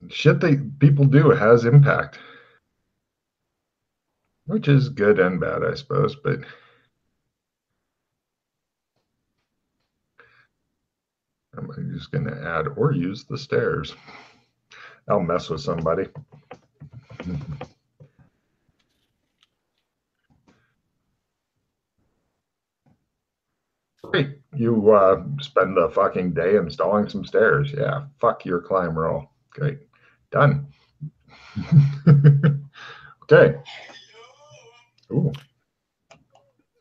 shit that people do has impact, which is good and bad, I suppose. But I'm just going to add or use the stairs. I'll mess with somebody. Great. You spend a fucking day installing some stairs. Yeah, fuck your climb roll. Great. Done. Okay. Ooh.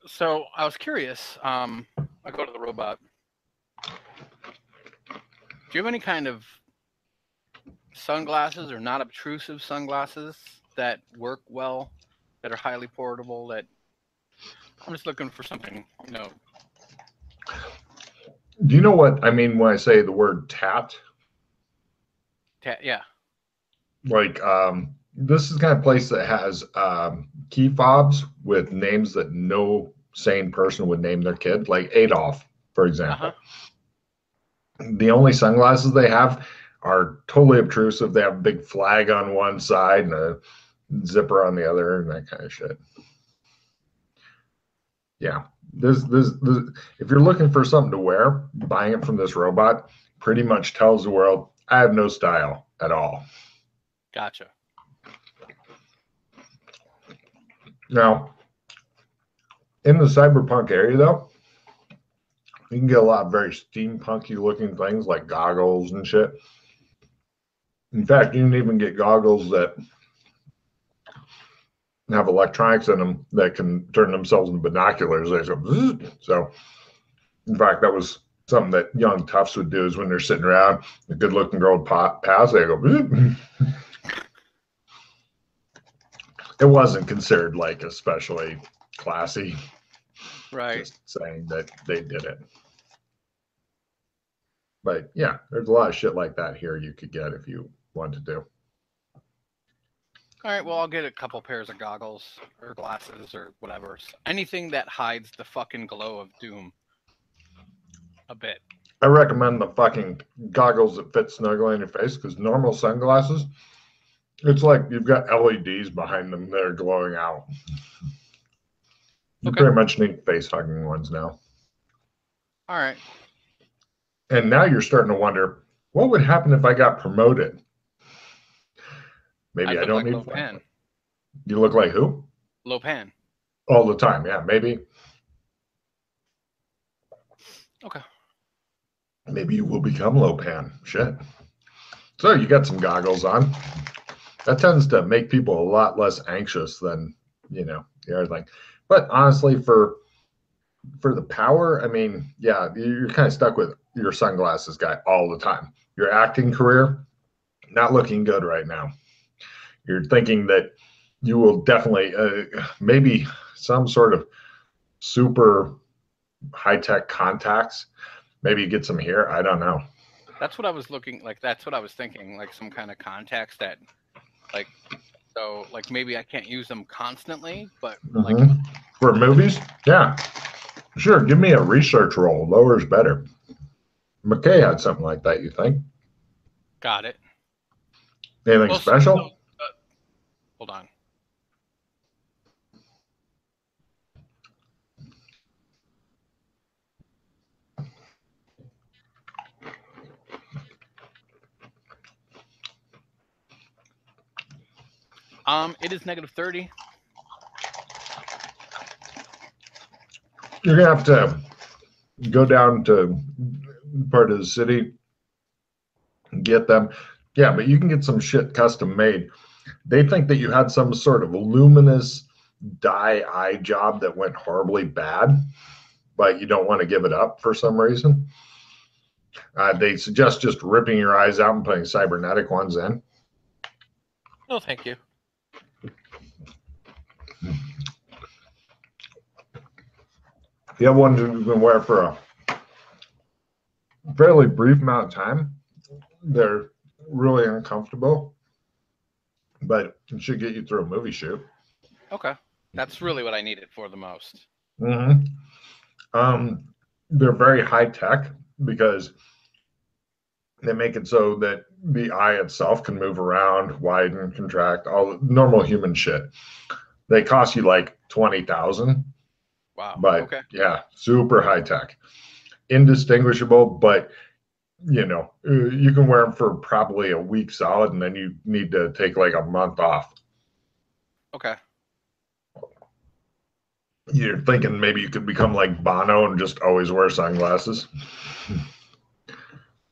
So I was curious. I go to the robot. Do you have any kind of sunglasses or not obtrusive sunglasses that work well, that are highly portable? That I'm just looking for something, Do you know what I mean when I say the word tat? Yeah. Like, this is the kind of place that has key fobs with names that no sane person would name their kid, like ATAW, for example. The only sunglasses they have are totally obtrusive. They have a big flag on one side and a zipper on the other and that kind of shit. Yeah. This if you're looking for something to wear, buying it from this robot pretty much tells the world I have no style at all. Gotcha. Now, in the cyberpunk area, though, you can get a lot of very steampunky looking things like goggles and shit. In fact, you can even get goggles that have electronics in them that can turn themselves into binoculars. They go, so, in fact, that was something that young toughs would do is when they're sitting around, a good looking girl would pass, they go, it wasn't considered like especially classy. Right. Just saying that they did it. But yeah, there's a lot of shit like that here you could get if you wanted to. All right, well, I'll get a couple pairs of goggles or glasses or whatever. Anything that hides the fucking glow of doom a bit. I recommend the fucking goggles that fit snugly on your face because normal sunglasses, it's like you've got LEDs behind them that are glowing out. You pretty much need face hugging ones now. All right. And now you're starting to wonder, what would happen if I got promoted? Maybe I don't need Lopan. You look like who? Lopan. All the time, yeah, maybe. Okay. Maybe you will become Lopan. Shit. So you got some goggles on. That tends to make people a lot less anxious than, the other thing. But honestly, for the power, I mean, yeah, you're kind of stuck with your sunglasses guy all the time. Your acting career, not looking good right now. You're thinking that you will definitely, maybe some sort of super high-tech contacts. Maybe you get some here. I don't know. That's what I was looking like. That's what I was thinking, like some kind of contacts that, like, so like maybe I can't use them constantly, but like for movies, yeah, sure. Give me a research role. Lower is better. McKay had something like that. You think? Got it. Anything special? So, hold on. It is -30. You're gonna have to go down to part of the city and get them. Yeah, but you can get some shit custom made. They think that you had some sort of luminous dye eye job that went horribly bad, but you don't want to give it up for some reason. They suggest just ripping your eyes out and putting cybernetic ones in. No, thank you. If you have ones you can wear for a fairly brief amount of time, they're really uncomfortable, but it should get you through a movie shoot. Okay. That's really what I needed for the most. They're very high tech because They make it so that the eye itself can move around, widen, contract, all normal human shit. They cost you like 20,000. Wow. But Okay. yeah, super high tech, indistinguishable. But you can wear them for probably a week solid, and then you need to take like a month off. Okay. You're thinking maybe you could become like Bono and just always wear sunglasses.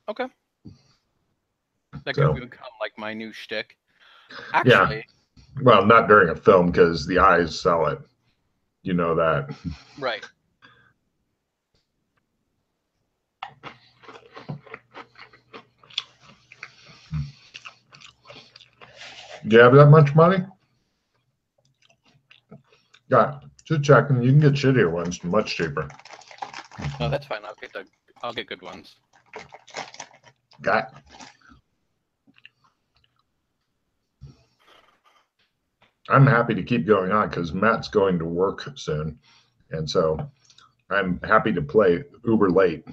Okay. That could become like my new shtick. Actually. Yeah. Well, not during a film because the eyes sell it. You know that. Right. Do you have that much money? Yeah, just checking. You can get shittier ones much cheaper. No, that's fine. I'll get good ones. Got. I'm happy to keep going on because Matt's going to work soon, and so I'm happy to play uber late.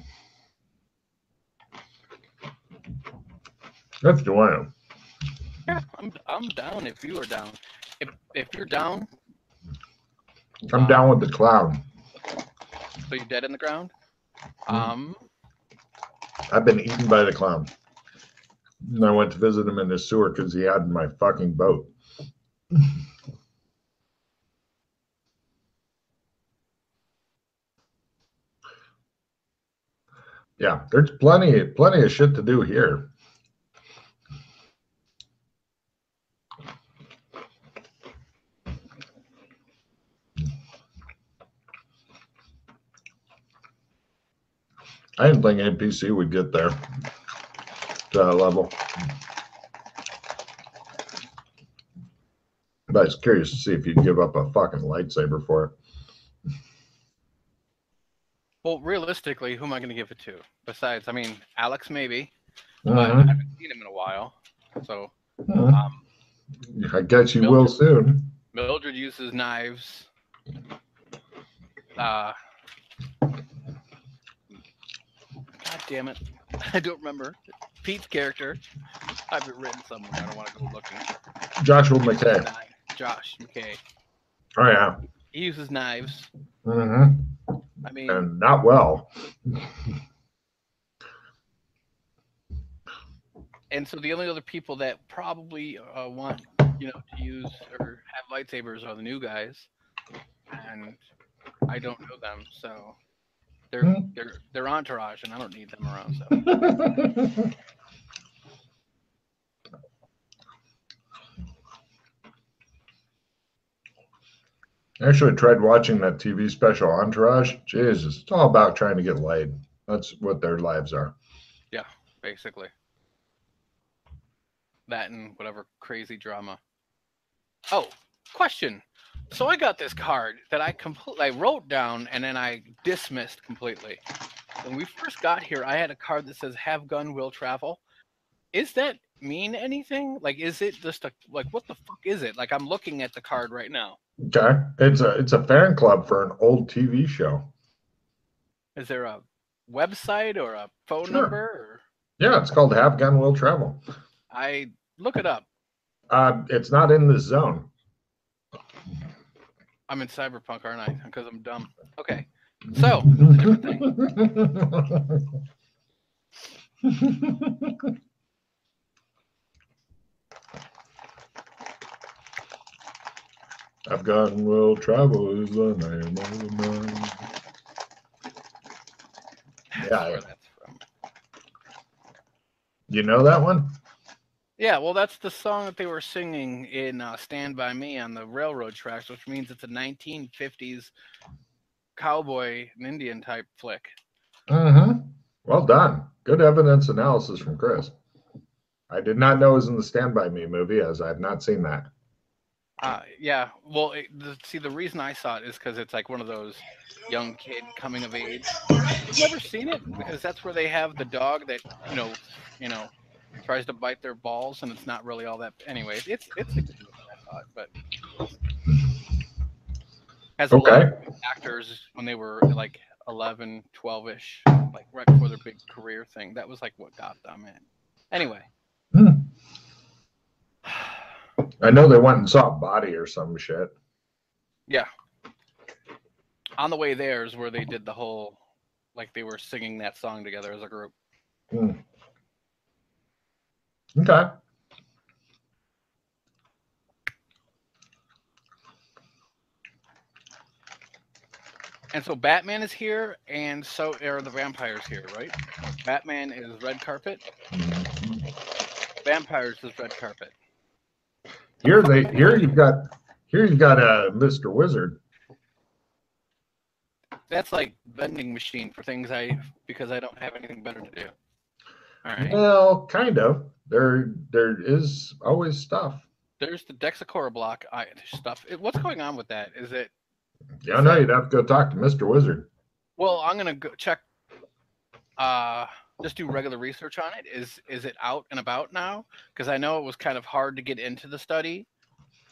If you want to. Yeah, I'm down if you are down. If you're down. I'm down with the clown. So you're dead in the ground? I've been eaten by the clown. And I went to visit him in his sewer because he had my fucking boat. Yeah, there's plenty of shit to do here. I didn't think NPC would get there to that level. But I was curious to see if you'd give up a fucking lightsaber for it. Well, realistically, who am I going to give it to? Besides, I mean, Alex maybe, but I haven't seen him in a while. So, I guess you will soon. Mildred uses knives. God damn it. I don't remember. Pete's character. I have it written somewhere. I don't want to go looking. Joshua McKay. Josh McKay. Oh, yeah. He uses knives. I mean, and not well. And so the only other people that probably want, to use or have lightsabers are the new guys, and I don't know them, so they're entourage, and I don't need them around. So. I actually tried watching that TV special Entourage. Jesus, it's all about trying to get laid. That's what their lives are. Yeah, basically. That and whatever crazy drama. Oh, question. So I got this card that I wrote down and then I dismissed completely. When we first got here, I had a card that says "Have gun, will travel." Is that mean anything? Like, is it just what the fuck is it? Like, I'm looking at the card right now. Okay, it's a fan club for an old TV show. Is there a website or a phone number? Or? Yeah, it's called Have Gun Will Travel. I look it up. It's not in this zone. I'm in cyberpunk, aren't I? Because I'm dumb. Okay, so that's a different thing. Have Gun Will Travel is the name of the man. Yeah, where that's from. You know that one? Yeah, well, that's the song that they were singing in Stand By Me on the railroad tracks, which means it's a 1950s cowboy and Indian type flick. Well done. Good evidence analysis from Chris. I did not know it was in the Stand By Me movie, as I have not seen that. Yeah, well, the reason I saw it is because it's like one of those young kid coming of age. You've never seen it because that's where they have the dog that tries to bite their balls, and it's not really all that. Anyways, it's a good movie, I thought, but has a lot of actors when they were like 11, 12-ish, like right before their big career thing. That was like what got them in. Anyway. I know they went and saw a body or some shit. Yeah. On the way there is where they did the whole, like they were singing that song together as a group. Okay. And so Batman is here, and so are the vampires here, right? Batman is red carpet. Vampires is red carpet. Here you've got Mr. Wizard. That's like vending machine for things because I don't have anything better to do. All right. Well, kind of. There is always stuff. There's the Dexacora block stuff. What's going on with that? Is it? Yeah, no, you'd have to go talk to Mr. Wizard. Well, I'm gonna go check. Just do regular research on it. Is it out and about now? Because I know it was kind of hard to get into the study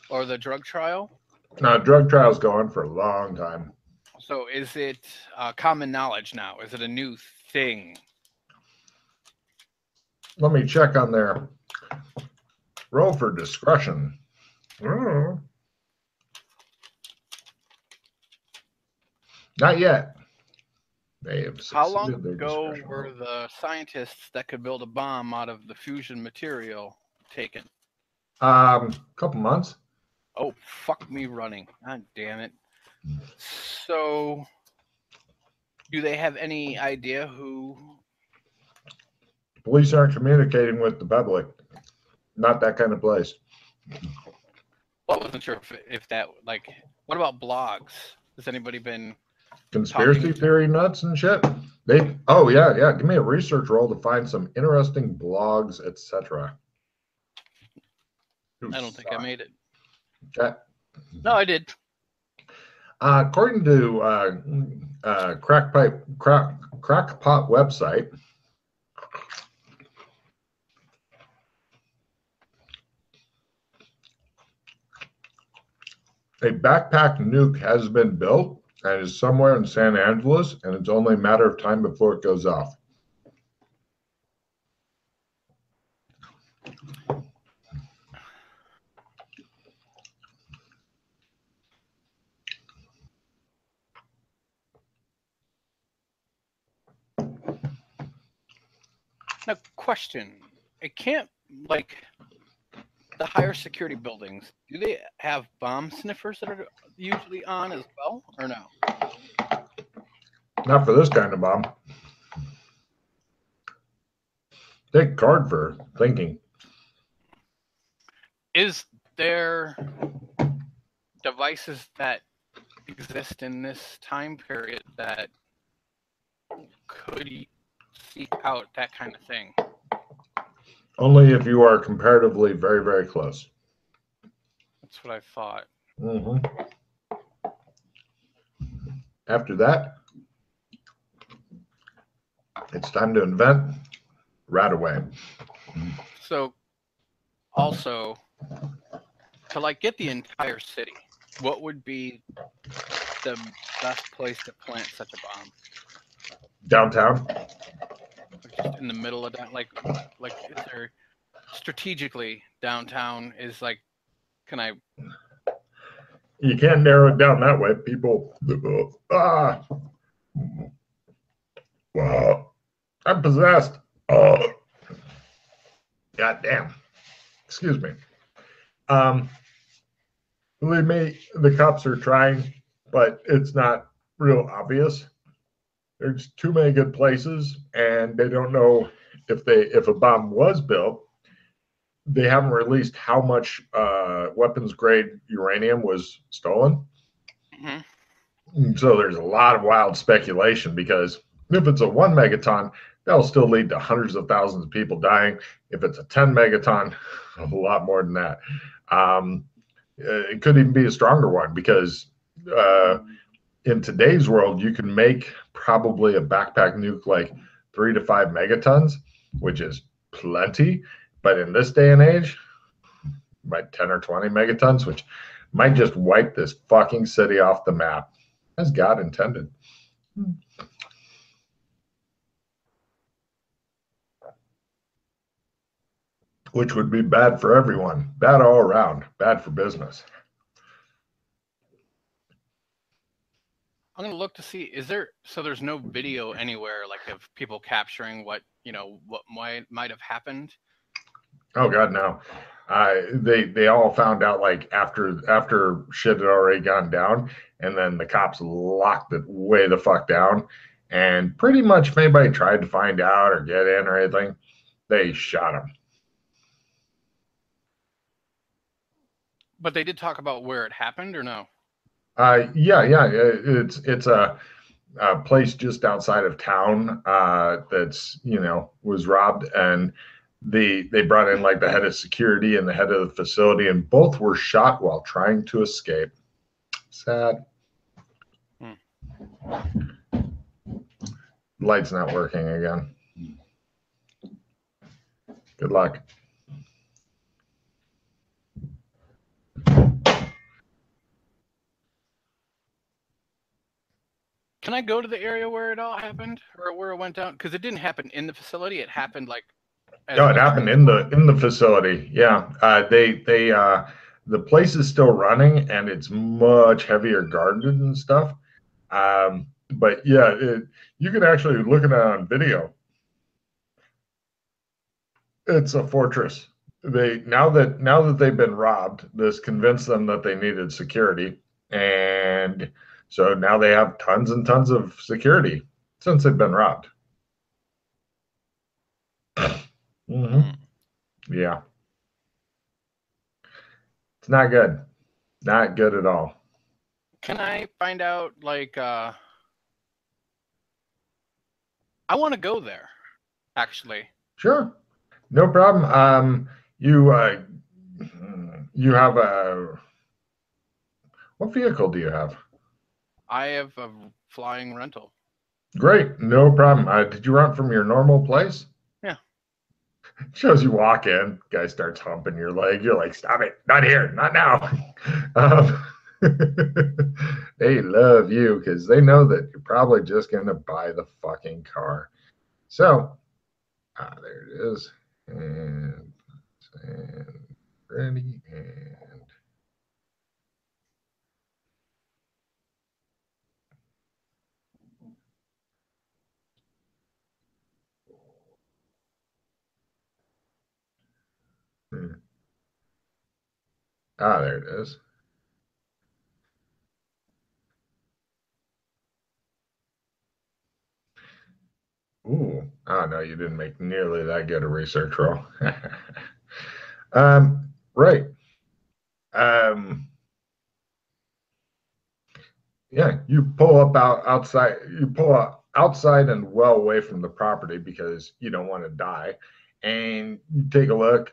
or the drug trial. No, drug trial's going for a long time. So is it common knowledge now? Is it a new thing? Let me check on their roll for discretion. Not yet. They have How long ago were the scientists that could build a bomb out of the fusion material taken? Couple months. Oh, fuck me running. God damn it. So, do they have any idea who? Police aren't communicating with the public. Not that kind of place. Well, I wasn't sure if that, like, what about blogs? Has anybody been conspiracy theory nuts and shit? Yeah. Give me a research roll to find some interesting blogs, etc. I don't think I made it. Okay. No, I did. According to Crackpot website, a backpack nuke has been built and is somewhere in San Angeles, and it's only a matter of time before it goes off. Now, question. It can't, like, the higher security buildings, do they have bomb sniffers that are usually on as well, or no? Not for this kind of bomb. Take card for thinking. Is there devices that exist in this time period that could seek out that kind of thing? Only if you are comparatively very, very close. That's what I thought. After that, it's time to invent right away. So, also, to like get the entire city, what would be the best place to plant such a bomb? Downtown. Just in the middle of that, like is there strategically downtown is like, can I? You can't narrow it down that way. People, wow, I'm possessed. Oh, God damn. Excuse me. Believe me, the cops are trying, but it's not real obvious. There's too many good places, and they don't know if a bomb was built. They haven't released how much weapons grade uranium was stolen. So there's a lot of wild speculation, because if it's a 1 megaton, that'll still lead to hundreds of thousands of people dying. If it's a 10 megaton, a lot more than that. It could even be a stronger one, because in today's world, you can make probably a backpack nuke like 3 to 5 megatons, which is plenty. But in this day and age, about 10 or 20 megatons, which might just wipe this fucking city off the map, as God intended. which would be bad for everyone, bad all around, bad for business. I'm gonna look to see, is there, so there's no video anywhere like of people capturing what, what might have happened? Oh God, no. They all found out like after shit had already gone down, and then the cops locked it way the fuck down, and pretty much if anybody tried to find out or get in or anything, they shot them. But they did talk about where it happened, or no? Yeah. It's a place just outside of town that's was robbed, and they brought in like the head of security and the head of the facility, and both were shot while trying to escape. Sad. Light's not working again. Good luck. Can I go to the area where it all happened, or where it went down? Because it didn't happen in the facility. It happened like. No, it happened in the facility. Yeah, the place is still running, and it's much heavier guarded and stuff. But yeah, you can actually look at it on video. It's a fortress. Now that they've been robbed, this convinced them that they needed security, and so now they have tons and tons of security since they've been robbed. Mm-hmm. Yeah, it's not good. Not good at all. Can I find out, like, I want to go there, actually. Sure, no problem. You have what vehicle do you have? I have a flying rental. Great, no problem. Did you rent from your normal place? Yeah. Shows you walk in, guy starts humping your leg. You're like, stop it, not here, not now. They love you because they know that you're probably just going to buy the fucking car. So, there it is. And ready. And there it is. Ooh, oh no, you didn't make nearly that good a research roll. Right. Yeah, you pull up outside. You pull up outside and well away from the property because you don't want to die. And you take a look.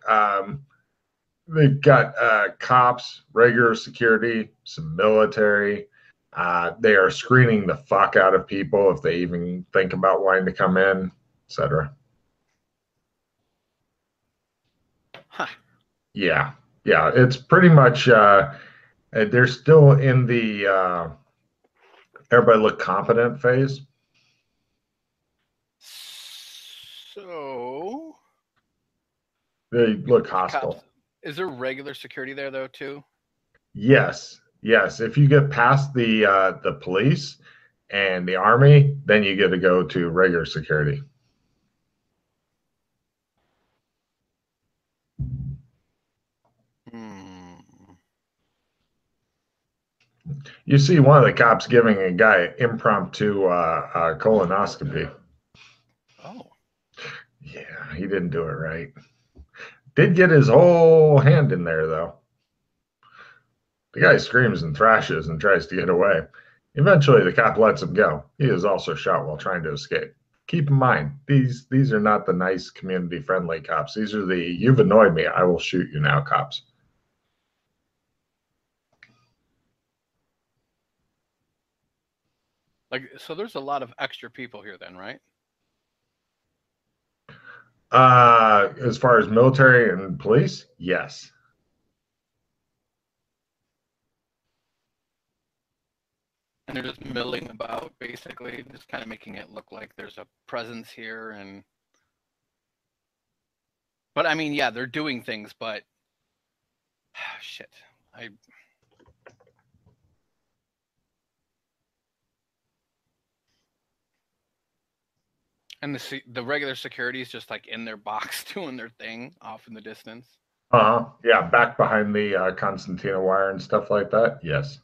They've got cops, regular security, some military. They are screening the fuck out of people if they even think about wanting to come in, etc. Huh. Yeah, it's pretty much. They're still in the everybody look competent phase. So They look hostile. Cops. Is there regular security there though too? Yes. If you get past the police and the army, then you get to go to regular security. You see one of the cops giving a guy impromptu colonoscopy. Oh. Yeah, he didn't do it right. Did get his whole hand in there, though. The guy screams and thrashes and tries to get away. Eventually, the cop lets him go. He is also shot while trying to escape. Keep in mind, these are not the nice, community-friendly cops. These are the "you've annoyed me, I will shoot you now" cops. Like, so there's a lot of extra people here then, right? As far as military and police, yes. And they're just milling about, basically, just kind of making it look like there's a presence here. And But I mean, yeah, they're doing things, but shit. And the regular security is just like in their box doing their thing off in the distance. Yeah, back behind the concertina wire and stuff like that. Yes.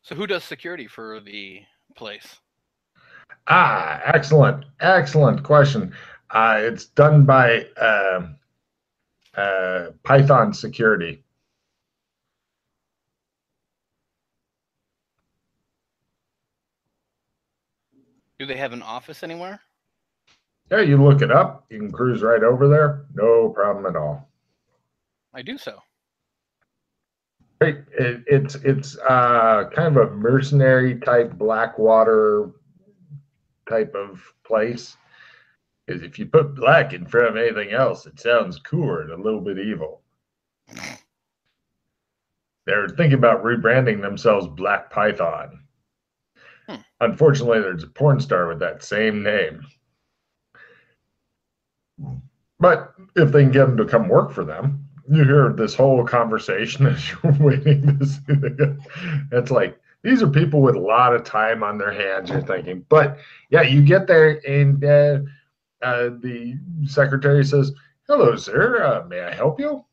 So who does security for the place? Excellent question. It's done by Python Security. Do they have an office anywhere? Yeah, you look it up. You can cruise right over there. No problem at all. I do so. Right. It's kind of a mercenary type Blackwater type of place. Because if you put black in front of anything else, it sounds cooler and a little bit evil. They're thinking about rebranding themselves Black Python. Unfortunately, there's a porn star with that same name. But if they can get them to come work for them, you hear this whole conversation as you're waiting to see them. It's like, these are people with a lot of time on their hands, you're thinking. But yeah, you get there and the secretary says, "Hello, sir. May I help you?"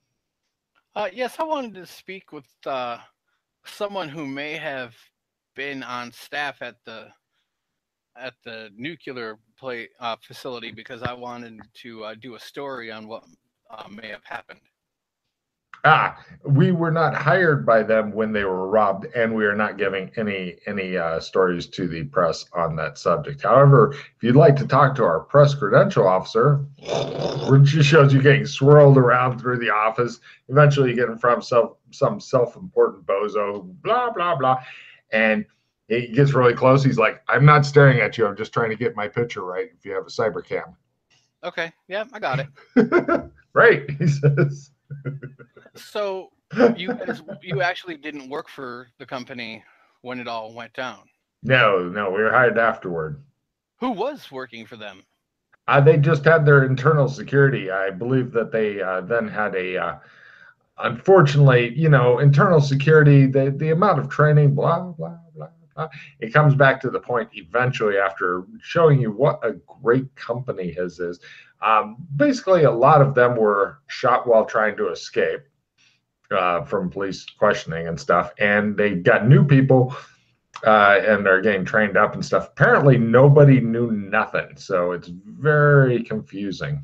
Yes, I wanted to speak with someone who may have been on staff at the nuclear facility because I wanted to do a story on what may have happened. We were not hired by them when they were robbed, and we are not giving any stories to the press on that subject. However, if you'd like to talk to our press credential officer, she shows you getting swirled around through the office. Eventually, you get in front of some self-important bozo, blah blah blah, and he gets really close. He's like, "I'm not staring at you. I'm just trying to get my picture right. If you have a cyber cam." Okay, yeah, I got it. Right, he says. So you actually didn't work for the company when it all went down? No, we were hired afterward. Who was working for them? They just had their internal security. I believe that they then had a, unfortunately, internal security, the amount of training, blah, blah, blah, blah. It comes back to the point eventually after showing you what a great company his is. Basically, a lot of them were shot while trying to escape from police questioning and stuff. And they got new people and they're getting trained up and stuff. Apparently, nobody knew nothing, so it's very confusing.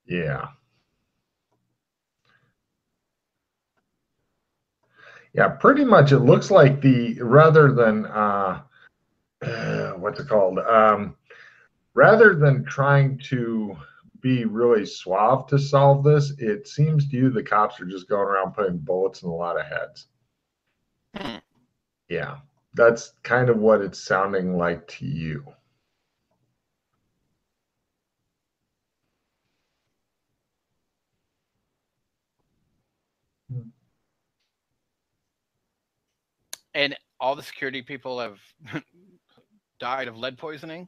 Yeah. Yeah, pretty much. It looks like rather than what's it called? Rather than trying to be really suave to solve this, it seems to you the cops are just going around putting bullets in a lot of heads. Yeah, that's kind of what it's sounding like to you. And all the security people have died of lead poisoning?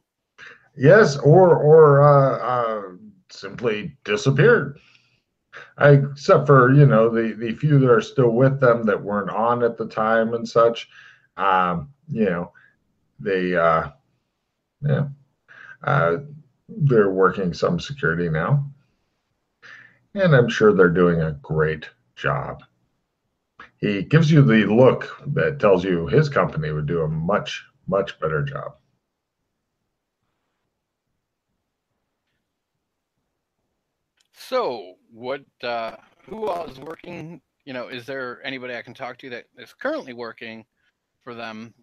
Yes, or simply disappeared. Except for the few that are still with them that weren't on at the time and such. They yeah, they're working some security now, and I'm sure they're doing a great job. He gives you the look that tells you his company would do a much better job. So, who all is working? Is there anybody I can talk to that is currently working for them?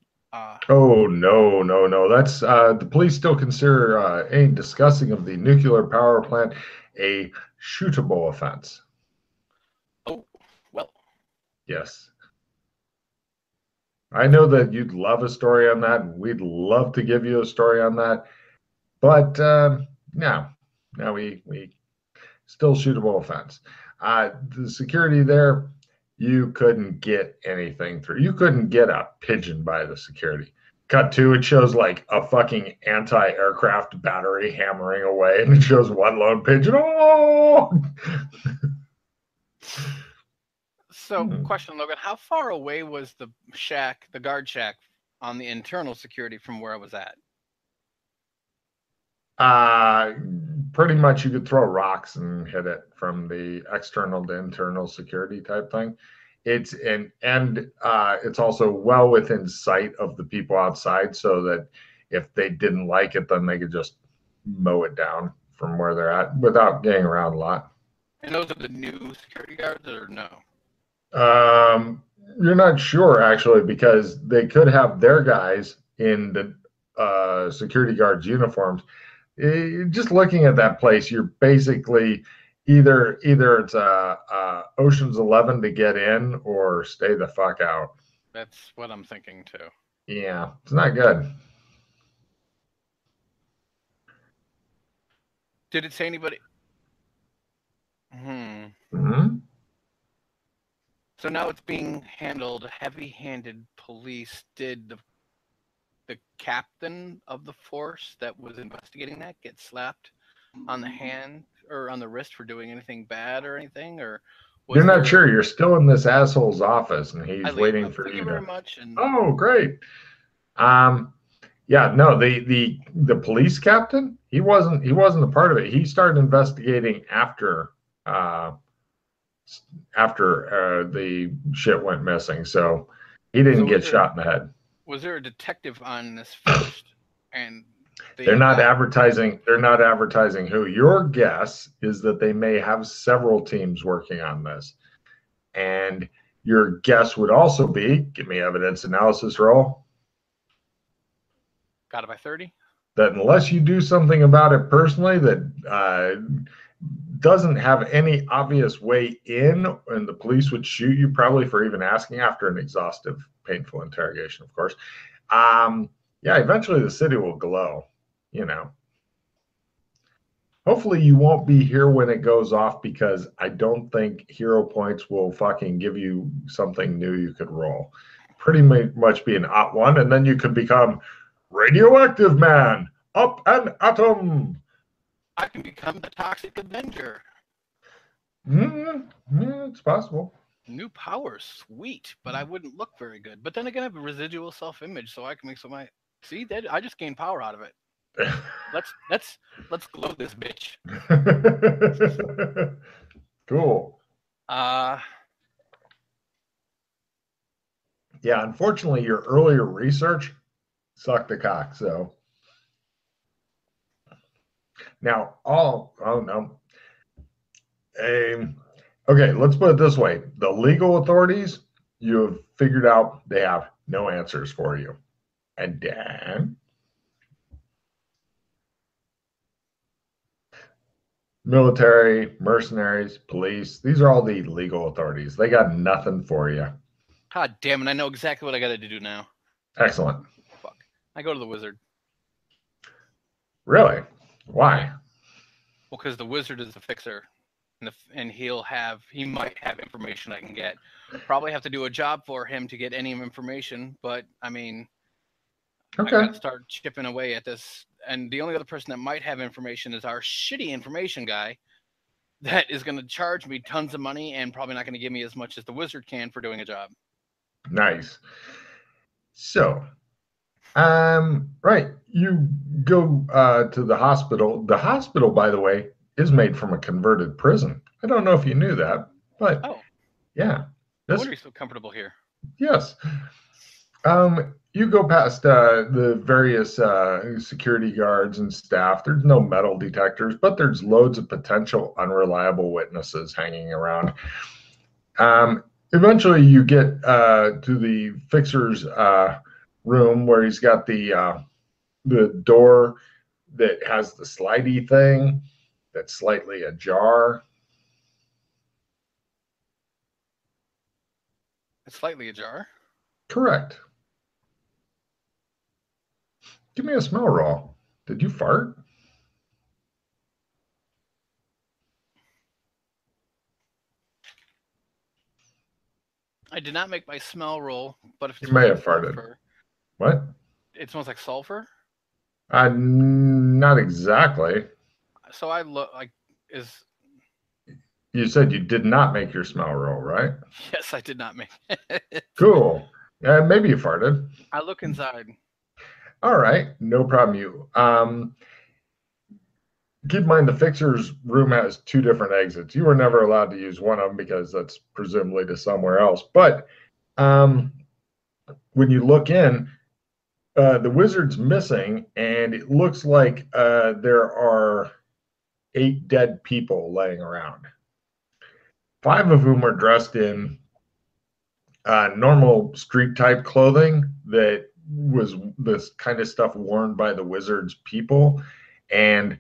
Oh, no. That's the police still consider any discussing of the nuclear power plant a shootable offense. Oh, well. Yes. I know that you'd love a story on that, and we'd love to give you a story on that. But no, we still shootable offense. The security there, you couldn't get anything through. You couldn't get a pigeon by the security. Cut to, it shows like a fucking anti-aircraft battery hammering away, and it shows one lone pigeon. Oh! So, question, Logan, how far away was the shack, the guard shack, on the internal security from where I was at? Pretty much you could throw rocks and hit it from the external to internal security type thing. It's it's also well within sight of the people outside, so that if they didn't like it, then they could just mow it down from where they're at without getting around a lot. And those are the new security guards, or no? You're not sure actually, because they could have their guys in the security guards uniforms. Just looking at that place, you're basically either it's Ocean's 11 to get in or stay the fuck out. That's what I'm thinking too. Yeah, it's not good. Did it say anybody? So now it's being handled. Heavy-handed police. Did the captain of the force that was investigating that get slapped on the hand or on the wrist for doing anything bad or anything? Or you're not sure? You're still in this asshole's office, and he's waiting for you. Thank you very much. And... Oh, great. Yeah, no, the police captain, he wasn't a part of it. He started investigating after the shit went missing, so he didn't get shot in the head. Was there a detective on this first? And they're not advertising who. Your guess is that they may have several teams working on this, and your guess would also be, give me evidence analysis roll. Got it by 30. That unless you do something about it personally, that doesn't have any obvious way in, and the police would shoot you probably for even asking, after an exhaustive, painful interrogation, of course. Yeah, eventually the city will glow, you know. Hopefully you won't be here when it goes off, because I don't think hero points will fucking give you something new you could roll. Pretty much be an @1, and then you could become Radioactive Man, up an atom. I can become the Toxic Avenger. It's possible. New powers, sweet, but I wouldn't look very good. But then again, I have a residual self-image, so I can make some. See that I just gained power out of it. Let's glow this bitch. Cool. Yeah, unfortunately, your earlier research sucked the cock. So now, oh no. Okay, let's put it this way: the legal authorities, you have figured out they have no answers for you, and then military, mercenaries, police, these are all the legal authorities. They got nothing for you. God damn it, I know exactly what I got to do now. Excellent. Fuck. I go to the wizard. Really? Why? Well, because the wizard is the fixer, and he might have information I can get. Probably have to do a job for him to get any information, but I mean, okay. I got to start chipping away at this. And the only other person that might have information is our shitty information guy that is going to charge me tons of money and probably not going to give me as much as the wizard can for doing a job. Nice. So, right, you go to the hospital. The hospital, by the way, is made from a converted prison. I don't know if you knew that, but yeah. No wonder you're so comfortable here. Yes. You go past the various security guards and staff. There's no metal detectors, but there's loads of potential unreliable witnesses hanging around. Eventually, you get to the fixer's room, where he's got the door that has the slidey thing that's slightly ajar. It's slightly ajar? Correct. Give me a smell roll. Did you fart? I did not make my smell roll, but if it You smells may like have farted. sulfur, What? it smells like sulfur. Not exactly. So I look like is You said you did not make your smell roll, right? yes, I did not make it. Cool. Maybe you farted. I look inside. All right, no problem. Keep in mind the fixer's room has two different exits. You were never allowed to use one of them because that's presumably to somewhere else. But um, when you look in, the wizard's missing, and it looks like there are 8 dead people laying around. 5 of whom are dressed in normal street type clothing that was this kind of stuff worn by the wizard's people, and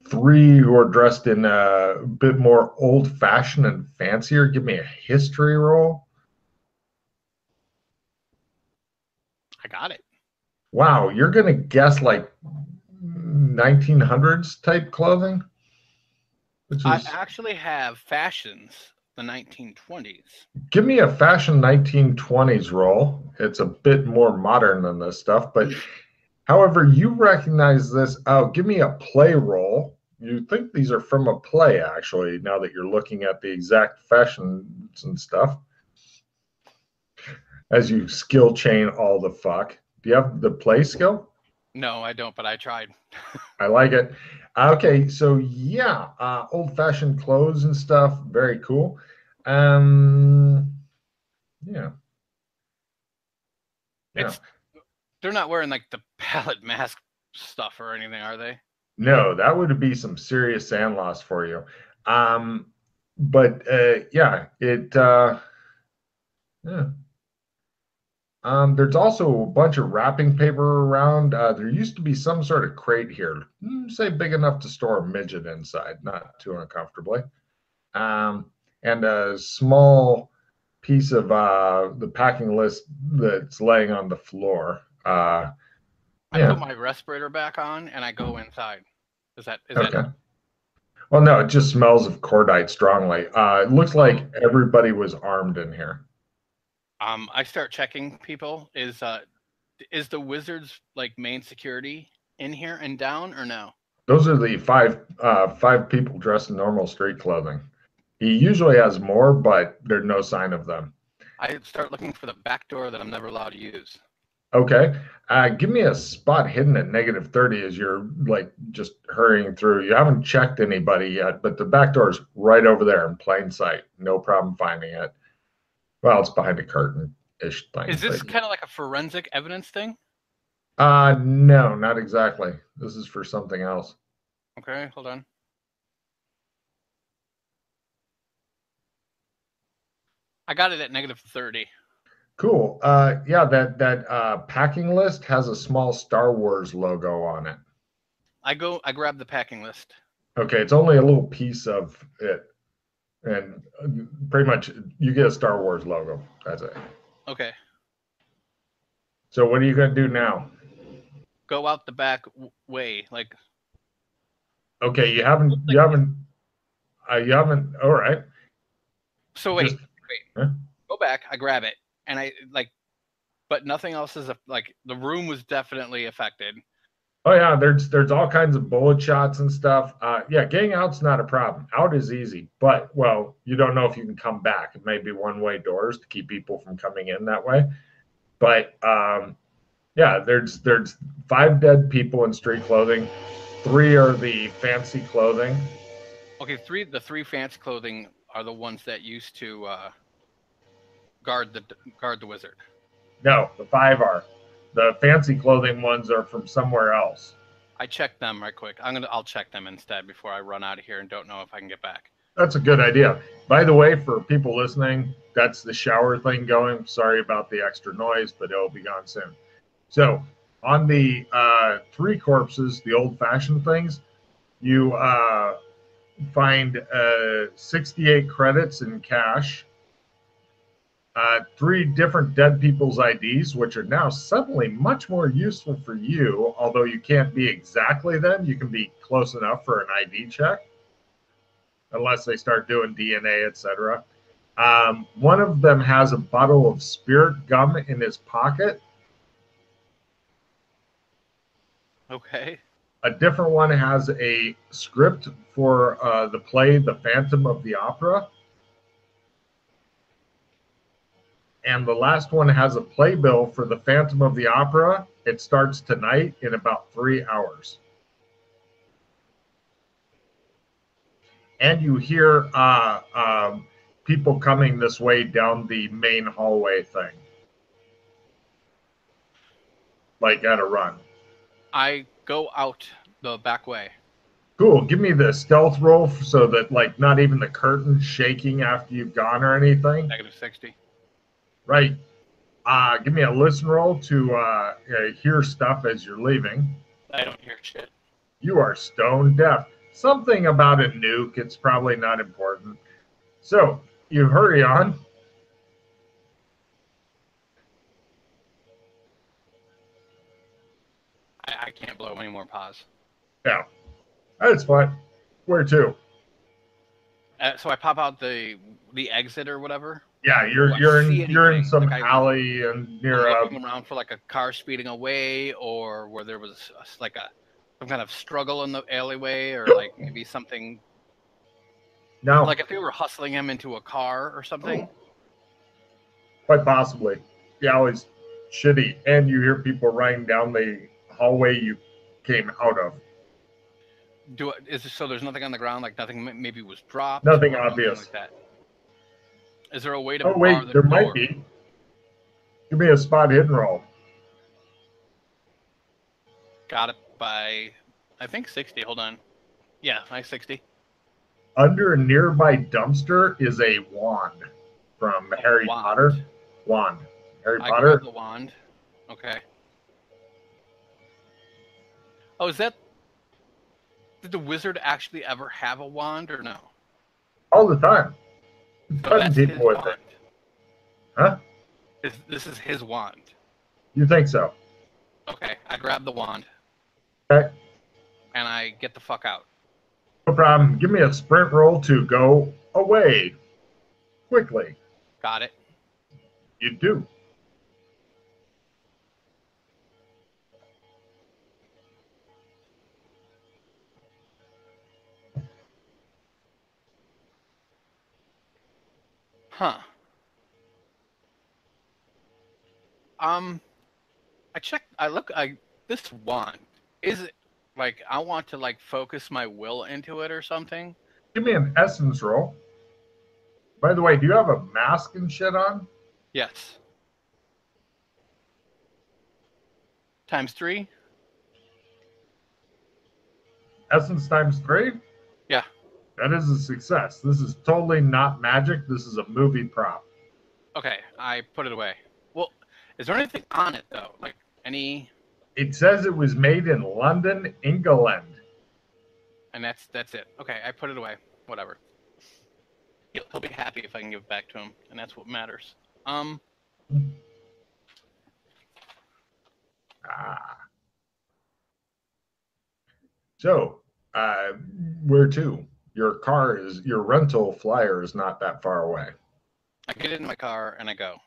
3 who are dressed in a bit more old fashioned and fancier. Give me a history roll. I got it. Wow, you're going to guess like 1900s type clothing? Which I is, actually have fashions the 1920s. give me a fashion 1920s roll. It's a bit more modern than this stuff, but however, you recognize this. Oh, give me a play roll. You think these are from a play, actually, now that you're looking at the exact fashions and stuff. As you skill chain all the fuck. Do you have the play skill? No, I don't, but I tried. I like it. Okay, so yeah, old-fashioned clothes and stuff. Very cool. Yeah. Yeah. They're not wearing like the palette mask stuff or anything, are they? No, that would be some serious sand loss for you. But yeah, yeah. There's also a bunch of wrapping paper around. There used to be some sort of crate here, say big enough to store a midget inside, not too uncomfortably. And a small piece of the packing list that's laying on the floor. I Yeah. put my respirator back on and I go inside. Is that Okay. Well, no, it just smells of cordite strongly. It looks like everybody was armed in here. I start checking people. Is the wizard's like main security in here and down or no? Those are the five people dressed in normal street clothing. He usually has more, but there's no sign of them. I start looking for the back door that I'm never allowed to use. Okay. Give me a spot hidden at -30 as you're like just hurrying through. You haven't checked anybody yet, but the back door is right over there in plain sight. No problem finding it. Well, it's behind a curtain-ish thing. Is this kind of like a forensic evidence thing? No, not exactly. This is for something else. Okay, hold on. I got it at -30. Cool. Yeah, that packing list has a small Star Wars logo on it. I grab the packing list. Okay, it's only a little piece of it, and pretty much you get a Star Wars logo. That's it. Okay. So what are you gonna do now? Go out the back way, like. Okay, you haven't. All right. So wait. Huh? Go back. I grab it, and I like, but nothing else is like the room was definitely affected. Oh yeah, there's all kinds of bullet shots and stuff. Yeah, getting out's not a problem. Out is easy, but well, you don't know if you can come back. It may be one-way doors to keep people from coming in that way. But yeah, there's 5 dead people in street clothing. 3 are the fancy clothing. Okay, the three fancy clothing are the ones that used to guard the wizard. No, the 5 are. The fancy clothing ones are from somewhere else. I checked them right quick. I'll check them instead before I run out of here and don't know if I can get back. That's a good idea. By the way, for people listening, that's the shower thing going. Sorry about the extra noise, but it'll be gone soon. So on the 3 corpses, the old-fashioned things, you find 68 credits in cash, 3 different dead people's IDs, which are now suddenly much more useful for you, although you can't be exactly them. You can be close enough for an ID check, unless they start doing DNA, etc. One of them has a bottle of spirit gum in his pocket. Okay. A different one has a script for the play The Phantom of the Opera. And the last one has a playbill for The Phantom of the Opera. It starts tonight in about 3 hours. And you hear people coming this way down the main hallway thing, like at a run. I go out the back way. Cool. Give me the stealth roll so that like not even the curtain's shaking after you've gone or anything. -60. Right. Give me a listen roll to hear stuff as you're leaving. I don't hear shit. You are stone deaf. Something about a nuke. It's probably not important. So you hurry on. I can't blow any more pause. Yeah, that's fine. Where to? So I pop out the exit or whatever. Yeah, Do I see you're in anything? some Like alley and near I'm looking around for like a car speeding away, or where there was like some kind of struggle in the alleyway, or like maybe something no, like if they were hustling him into a car or something. quite possibly. The alley's shitty, and you hear people running down the hallway you came out of. So there's nothing on the ground, like nothing maybe was dropped Nothing or anything obvious. like that. Is there a way to Oh bar wait, the there door? might be. Give me a spot hidden roll. Got it by, I think 60. Hold on. Yeah, nice 60. Under a nearby dumpster is a wand from Harry wand. Potter. Wand. Harry I Potter. grab the wand. Okay. Oh, did the wizard actually ever have a wand or no? All the time. So Cutting that's people his with wand. it. Huh? This is his wand. You think so? Okay, I grab the wand. Okay. And I get the fuck out. No problem. Give me a sprint roll to go away quickly. Got it. You do. Huh. This wand, is it like I want to like focus my will into it or something? Give me an essence roll. By the way, do you have a mask and shit on? Yes. ×3? Essence times 3? Yeah. That is a success. This is totally not magic. This is a movie prop. Okay, I put it away. Well, is there anything on it though? Like any? It says it was made in London, England. And that's it. Okay, I put it away. Whatever. He'll be happy if I can give it back to him, and that's what matters. So, where to? Your rental flyer is not that far away. I get in my car and I go.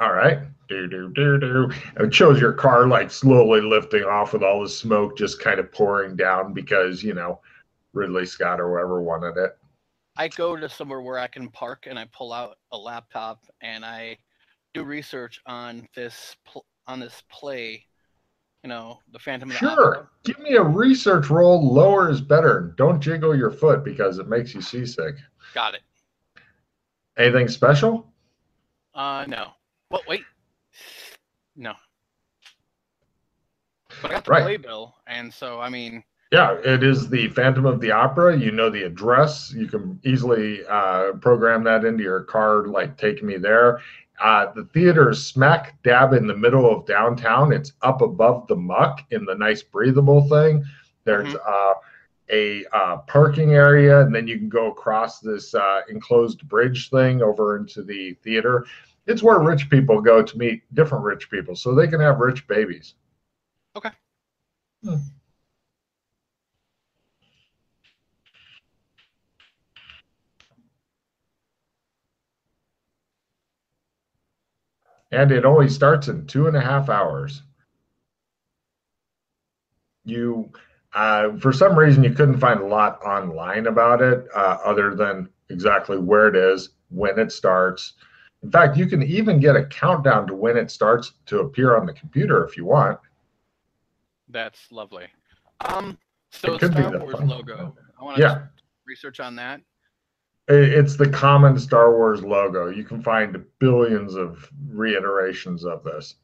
All right. It shows your car like slowly lifting off with all the smoke just kind of pouring down because, Ridley Scott or whoever wanted it. I go to somewhere where I can park and I pull out a laptop and I do research on this play, The Phantom of the Opera. Sure. Give me a research roll. Lower is better. Don't jiggle your foot because it makes you seasick. Got it. Anything special? No. Well, wait. No. But I got the playbill, and so, I mean... Yeah, it is the Phantom of the Opera. You know the address. You can easily program that into your card, like take me there. The theater is smack dab in the middle of downtown. It's up above the muck in the nice breathable thing. There's a parking area, and then you can go across this enclosed bridge thing over into the theater. It's where rich people go to meet different rich people so they can have rich babies. Okay. And it only starts in 2.5 hours. You, for some reason, you couldn't find a lot online about it, other than exactly where it is, when it starts. In fact, you can even get a countdown to when it starts to appear on the computer if you want. That's lovely. It So could be Star the Wars fun. logo. I want to Yeah, research on that. it's the common Star Wars logo. You can find billions of reiterations of this.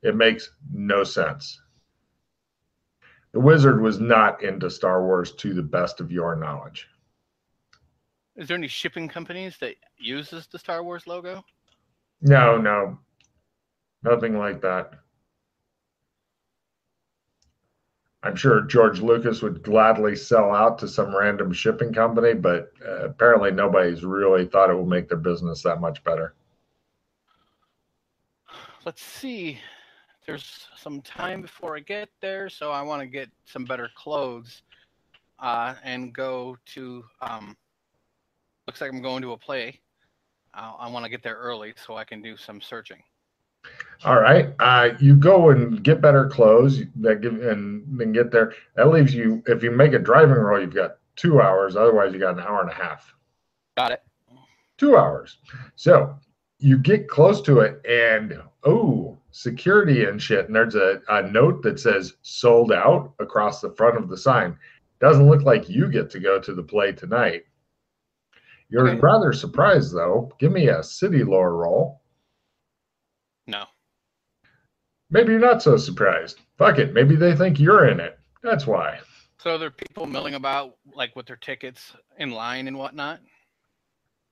It makes no sense. The Wizard was not into Star Wars to the best of your knowledge. Is there any shipping companies that uses the Star Wars logo? No, no, nothing like that. I'm sure George Lucas would gladly sell out to some random shipping company, but apparently nobody's really thought it will make their business that much better. Let's see. There's some time before I get there, so I want to get some better clothes and go to. Looks like I'm going to a play. I want to get there early so I can do some searching. All right, you go and get better clothes that give, and then get there. That leaves you, if you make a driving roll, you've got 2 hours. Otherwise, you got an hour and a half. Got it. 2 hours. So you get close to it, and security and shit. And there's a note that says "sold out" across the front of the sign. Doesn't look like you get to go to the play tonight. You're Okay. rather surprised, though. Give me a city lore roll. No. Maybe you're not so surprised. Fuck it. Maybe they think you're in it. That's why. So there are people milling about like with their tickets in line and whatnot.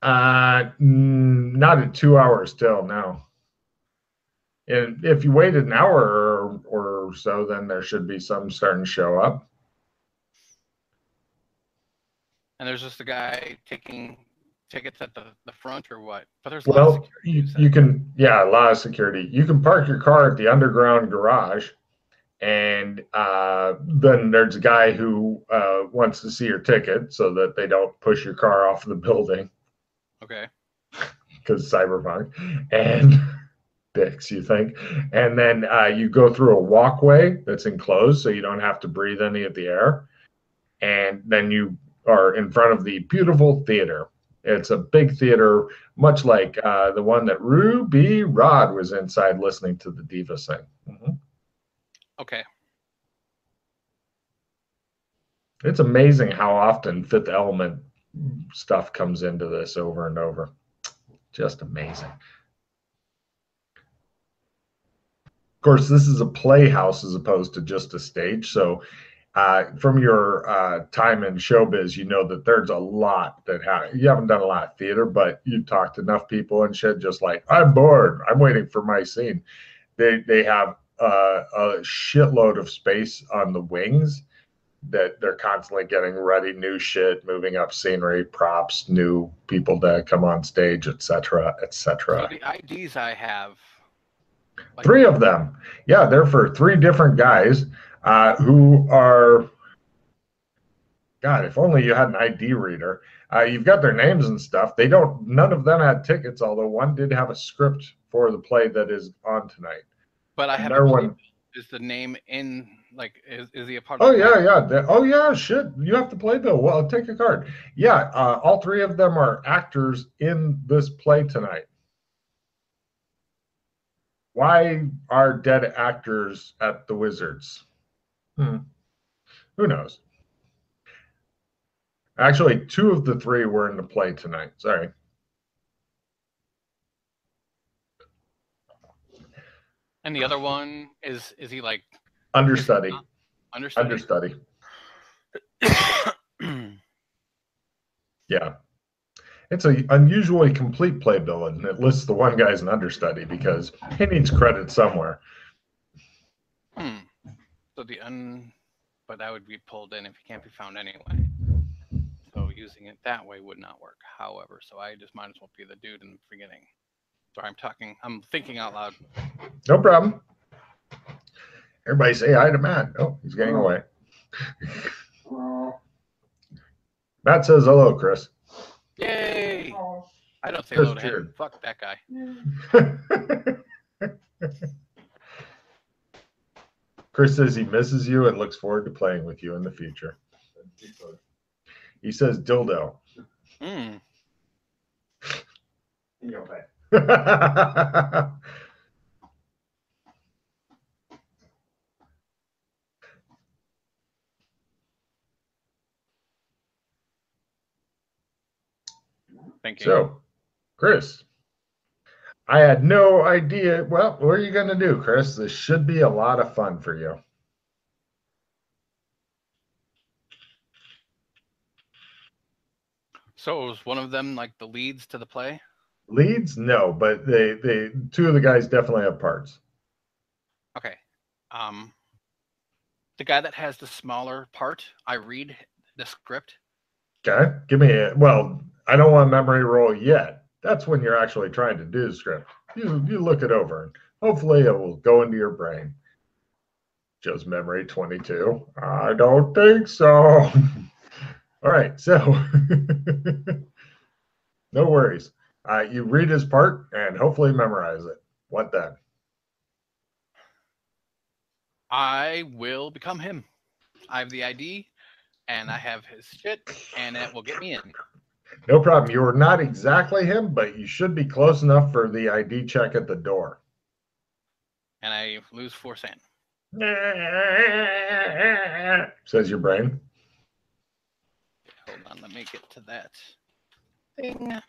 Not at 2 hours still, no. And if you waited an hour or so, then there should be some starting to show up. And there's just a guy taking tickets at the front or what? But there's a lot of Well, security. you can, yeah, a lot of security. You can park your car at the underground garage, and then there's a guy who wants to see your ticket so that they don't push your car off the building Okay. because cyberpunk and dicks, you think. And then you go through a walkway that's enclosed so you don't have to breathe any of the air. And then you are in front of the beautiful theater. It's a big theater, much like the one that Ruby Rod was inside listening to the diva sing. Mm-hmm. Okay. It's amazing how often Fifth Element stuff comes into this over and over. Just amazing. Of course, this is a playhouse as opposed to just a stage. So from your time in showbiz, you know that there's a lot that you haven't done a lot of theater, but you've talked to enough people and shit. Just like, I'm bored, I'm waiting for my scene. They have a shitload of space on the wings that they're constantly getting ready, new shit, moving up scenery, props, new people to come on stage, etc., etc. So the IDs I have. Like, 3 of them. Yeah, they're for 3 different guys who are, God, if only you had an ID reader. You've got their names and stuff. None of them had tickets, although one did have a script for the play that is on tonight. But I have a one. Is the name in, like, is he a part of the yeah. Shit. You have to play bill. Well, take a card. Yeah, all 3 of them are actors in this play tonight. Why are dead actors at the Wizards? Who knows? Actually, 2 of the 3 were in the play tonight. Sorry. And the other one is he like understudy? Understudy. Yeah. It's an unusually complete playbill, and it lists the one guy's an understudy because he needs credit somewhere. So but that would be pulled in if he can't be found anyway. So using it that way would not work. However, so I just might as well be the dude in the beginning. Sorry, I'm thinking out loud. No problem. Everybody say hi to Matt. Oh, he's getting away. Matt says hello, Chris. Yay! I don't say hello to him. Fuck that guy. Chris says he misses you and looks forward to playing with you in the future. He says dildo. Mm. Thank you. So, Chris, I had no idea. Well, what are you going to do, Chris? This should be a lot of fun for you. So is one of them like the leads to the play? Leads? No, but they two of the guys definitely have parts. Okay. The guy that has the smaller part, I read the script. Okay, give me a, well, I don't want a memory roll yet. That's when you're actually trying to do the script. You look it over and hopefully it will go into your brain. Joe's memory 22. I don't think so. All right, so no worries. You read his part and hopefully memorize it. What then? I will become him. I have the ID and I have his shit and it will get me in. No problem. You are not exactly him, but you should be close enough for the ID check at the door. And I lose 4 sand. Says your brain. Hold on, let me get to that thing.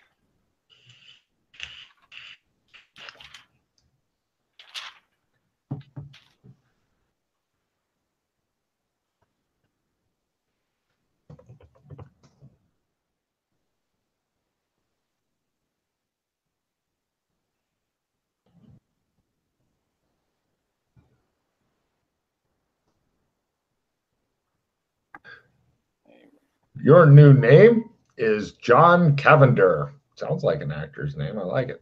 Your new name is John Cavender. Sounds like an actor's name. I like it.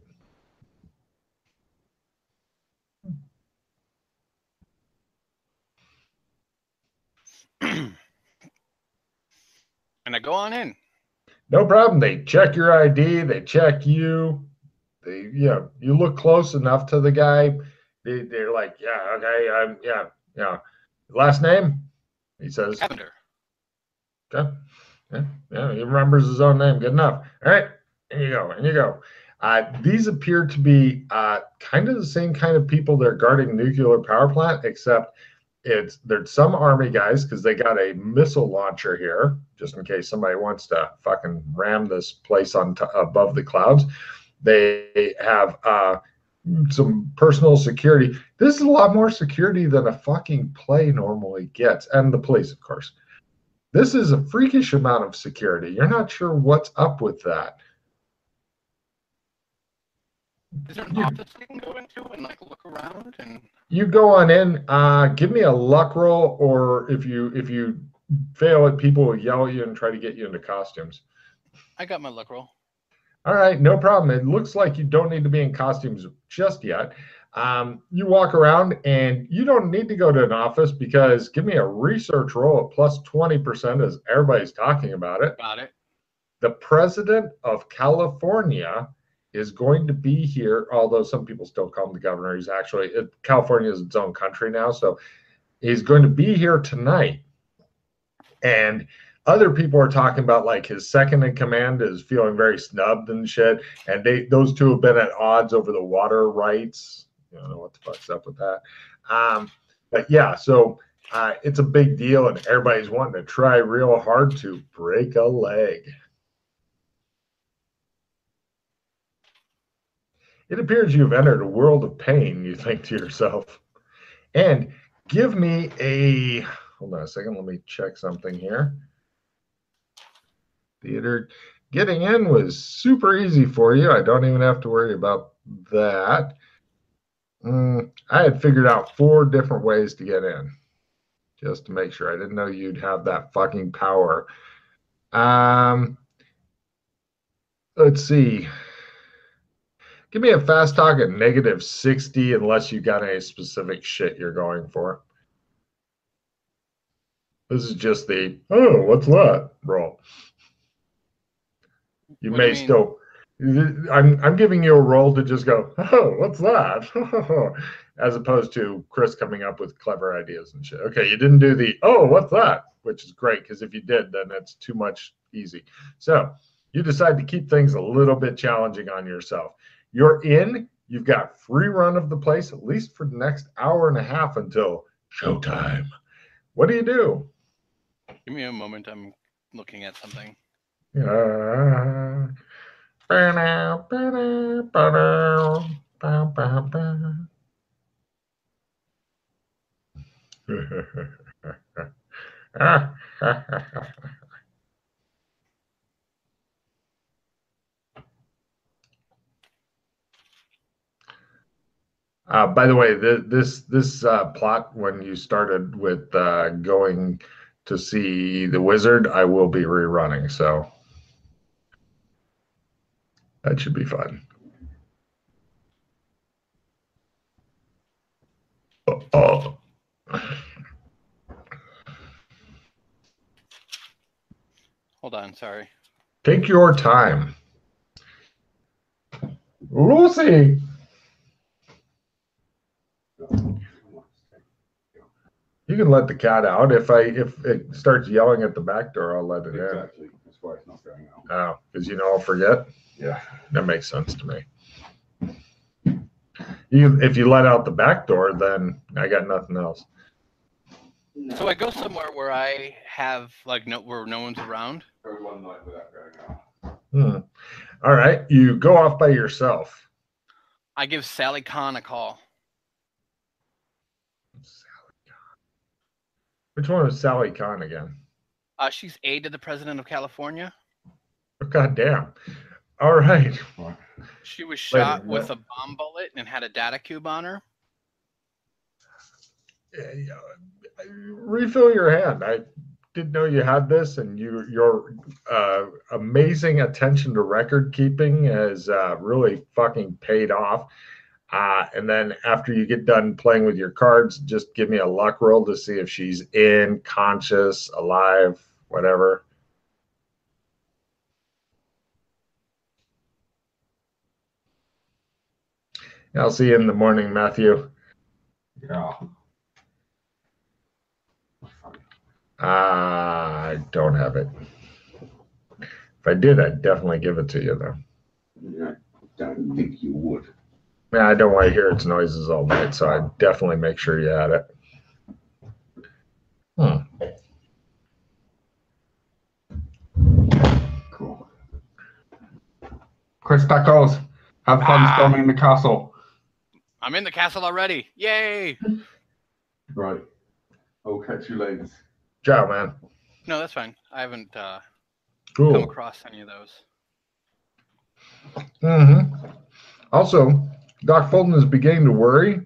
And I go on in. No problem. They check your ID. They check you. They, you look close enough to the guy. They're like, yeah, okay, yeah. Last name? He says. Cavender. Okay. Yeah, he remembers his own name. Good enough. All right. In you go. These appear to be kind of the same kind of people that are guarding a nuclear power plant, except there's some army guys because they got a missile launcher here, just in case somebody wants to fucking ram this place on above the clouds. They have some personal security. This is a lot more security than a fucking play normally gets, and the police, of course. This is a freakish amount of security. You're not sure what's up with that. Is there an office you can go into and like look around and? You go on in. Give me a luck roll, or if you fail it, people will yell at you and try to get you into costumes. I got my luck roll. All right, no problem. It looks like you don't need to be in costumes just yet. You walk around and you don't need to go to an office because give me a research roll at plus 20% as everybody's talking about it. Got it. The president of California is going to be here, although some people still call him the governor. He's actually, California is its own country now. So he's going to be here tonight. And other people are talking about like his second in command is feeling very snubbed and shit. And those two have been at odds over the water rights. I don't know what the fuck's up with that. But yeah, so it's a big deal and everybody's wanting to try real hard to break a leg. It appears you've entered a world of pain, you think to yourself. And give me hold on a second, let me check something here. Theater, getting in was super easy for you. I don't even have to worry about that. I had figured out 4 different ways to get in, just to make sure. I didn't know you'd have that fucking power. Let's see. Give me a fast talk at -60 unless you got any specific shit you're going for. This is just the, oh, what's that roll. You may still, I'm giving you a role to just go, oh, what's that? As opposed to Chris coming up with clever ideas and shit. Okay, you didn't do the, oh, what's that? Which is great, because if you did, then it's too much easy. So you decide to keep things a little bit challenging on yourself. You're in, you've got free run of the place, at least for the next hour and a half until showtime. What do you do? Give me a moment. I'm looking at something. By the way, this plot, when you started with going to see the wizard, I will be rerunning, so that should be fun. Oh. Hold on, sorry. Take your time. Lucy. You can let the cat out. If it starts yelling at the back door, I'll let it in. Exactly. That's why it's not going out. Oh, because I'll forget. Yeah. That makes sense to me. If you let out the back door, then I got nothing else. So I go somewhere where I have where no one's around. Go one night without going out. All right, you go off by yourself. I give Sally Khan a call. Which one was Sally Khan again? She's aide to the president of California. Oh, God damn. All right. She was shot with a bomb bullet and had a data cube on her. Refill your hand. I didn't know you had this, and your amazing attention to record keeping has really fucking paid off. And then after you get done playing with your cards, just give me a luck roll to see if she's in, conscious, alive, whatever. I'll see you in the morning, Matthew. Yeah. I don't have it. If I did, I'd definitely give it to you, though. I don't think you would. Yeah, I don't want to hear its noises all night, so I'd definitely make sure you had it. Cool. Chris Tacos, have fun storming the castle. I'm in the castle already. Yay! Right. I'll catch you later. Ciao, man. No, that's fine. I haven't come Cool. across any of those. Also, Doc Fulton is beginning to worry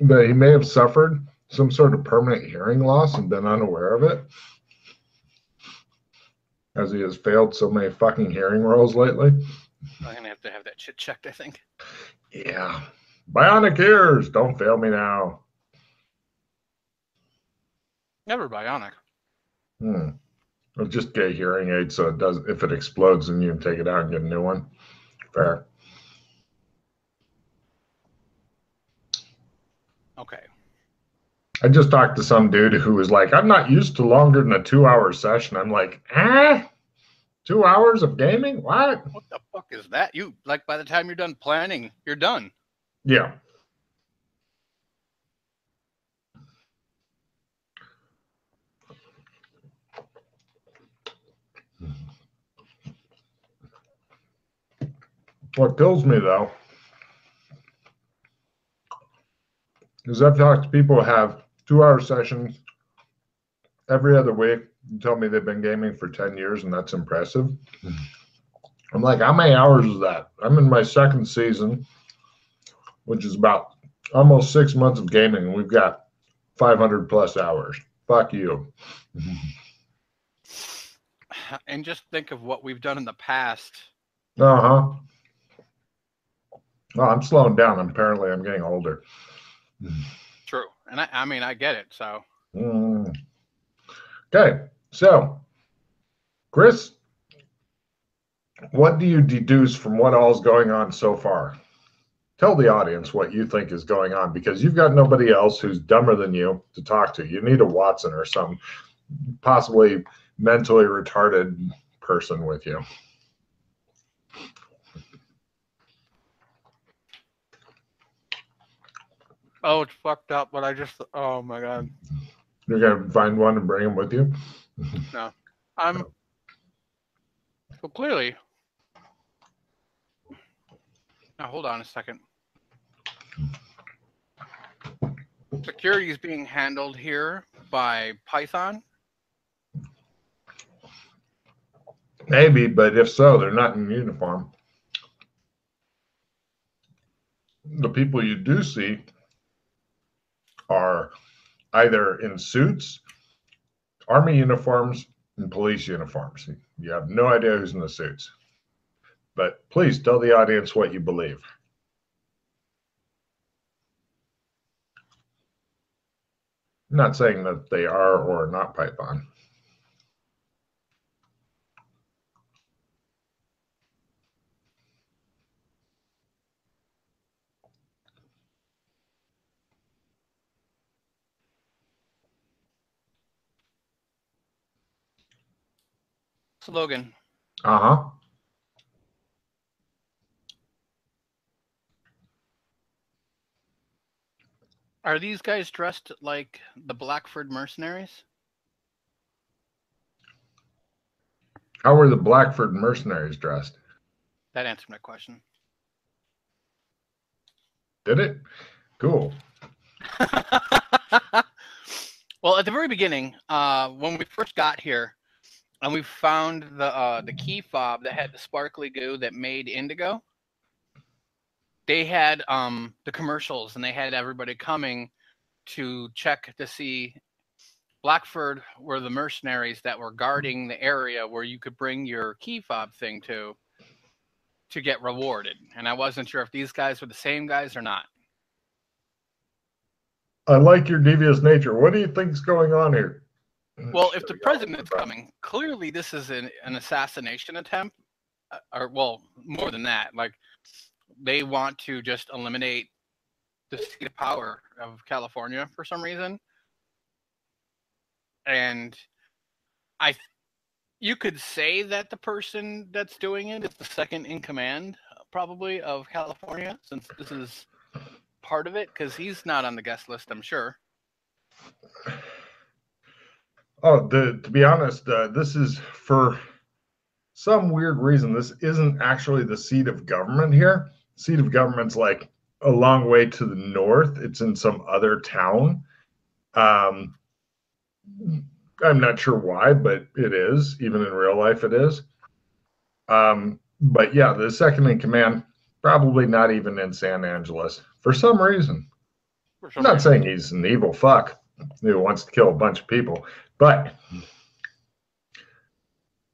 that he may have suffered some sort of permanent hearing loss and been unaware of it, as he has failed so many fucking hearing rolls lately. I'm going to have that shit checked, I think. Yeah. Bionic ears. Don't fail me now. Never bionic. Well, just get a hearing aid so it doesn't, if it explodes, then you can take it out and get a new one. Fair. Okay. I just talked to some dude who was like, I'm not used to longer than a 2-hour session. I'm like, 2 hours of gaming? What? What the fuck is that? You, by the time you're done planning, you're done. Yeah. What kills me, though, is I've talked to people who have 2-hour sessions every other week and tell me they've been gaming for 10 years, and that's impressive. I'm like, how many hours is that? I'm in my second season, which is about almost 6 months of gaming, and we've got 500 plus hours. Fuck you. And just think of what we've done in the past. Uh-huh. Well, I'm slowing down. Apparently, I'm getting older. True. And I mean, I get it, so. Okay, so, Chris, What do you deduce from what all's going on so far? Tell the audience what you think is going on, because you've got nobody else who's dumber than you to talk to. You need a Watson or some possibly mentally retarded person with you. Oh, it's fucked up, but oh my God. You're going to find one and bring him with you? No. So clearly. Now, hold on a second. Security is being handled here by Python. Maybe, but if so, they're not in uniform. The people you do see are either in suits, army uniforms, and police uniforms. You have no idea who's in the suits. But please tell the audience what you believe. I'm not saying that they are or are not Python. Slogan. Uh-huh. Are these guys dressed like the Blackford mercenaries? How were the Blackford mercenaries dressed? That answered my question. Did it? Cool. Well, at the very beginning, when we first got here, and we found the key fob that had the sparkly goo that made indigo, they had the commercials, and they had everybody coming to check to see Blackford were the mercenaries that were guarding the area where you could bring your key fob thing to get rewarded. And I wasn't sure if these guys were the same guys or not. I like your devious nature. What do you think's going on here? Well, if the president's coming, clearly this is an assassination attempt, or well, more than that. Like, they want to just eliminate the seat of power of California for some reason. And you could say that the person that's doing it is the second in command, probably, of California, since this is part of it, because he's not on the guest list, I'm sure. Oh, to be honest, this is, for some weird reason, this isn't actually the seat of government here. Seat of government's like a long way to the north. It's in some other town. I'm not sure why, but it is. Even in real life, it is. But yeah, the second in command, probably not even in San Angeles for some reason. I'm not saying he's an evil fuck who wants to kill a bunch of people, but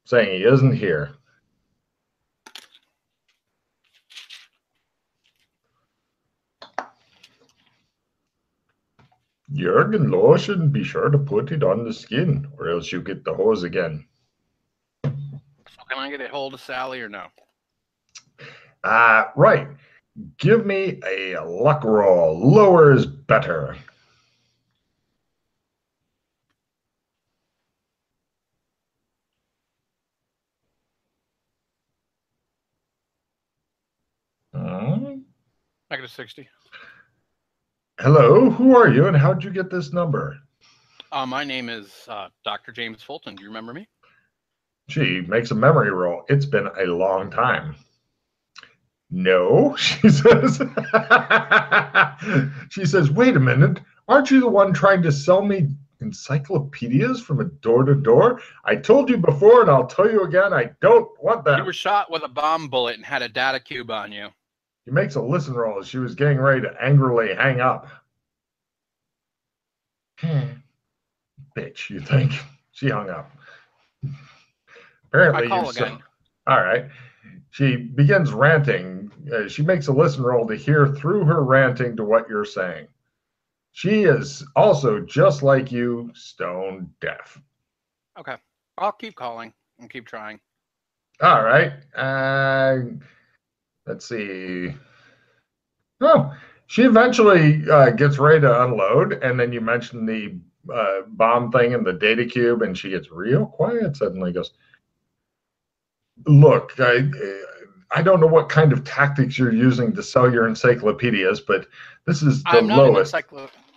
saying he isn't here. Jurgen lotion, be sure to put it on the skin, or else you get the hose again. So can I get a hold of Sally or no? Right. Give me a luck roll. Lower is better. -60. Hello, who are you and how'd you get this number? My name is Dr. James Fulton. Do you remember me? She makes a memory roll. It's been a long time. No, she says. She says, wait a minute. Aren't you the one trying to sell me encyclopedias from a door to door? I told you before, and I'll tell you again, I don't want that. You were shot with a bomb bullet and had a data cube on you. He makes a listen roll as she was getting ready to angrily hang up. Bitch, you think? She hung up. Apparently, I call again. All right. She begins ranting. She makes a listen roll to hear through her ranting to what you're saying. She is also, just like you, stone deaf. Okay. I'll keep calling and keep trying. All right. Let's see. Oh, she eventually gets ready to unload, and then you mentioned the bomb thing in the data cube, and she gets real quiet suddenly. Goes, look, I don't know what kind of tactics you're using to sell your encyclopedias, but this is the I'm not an lowest.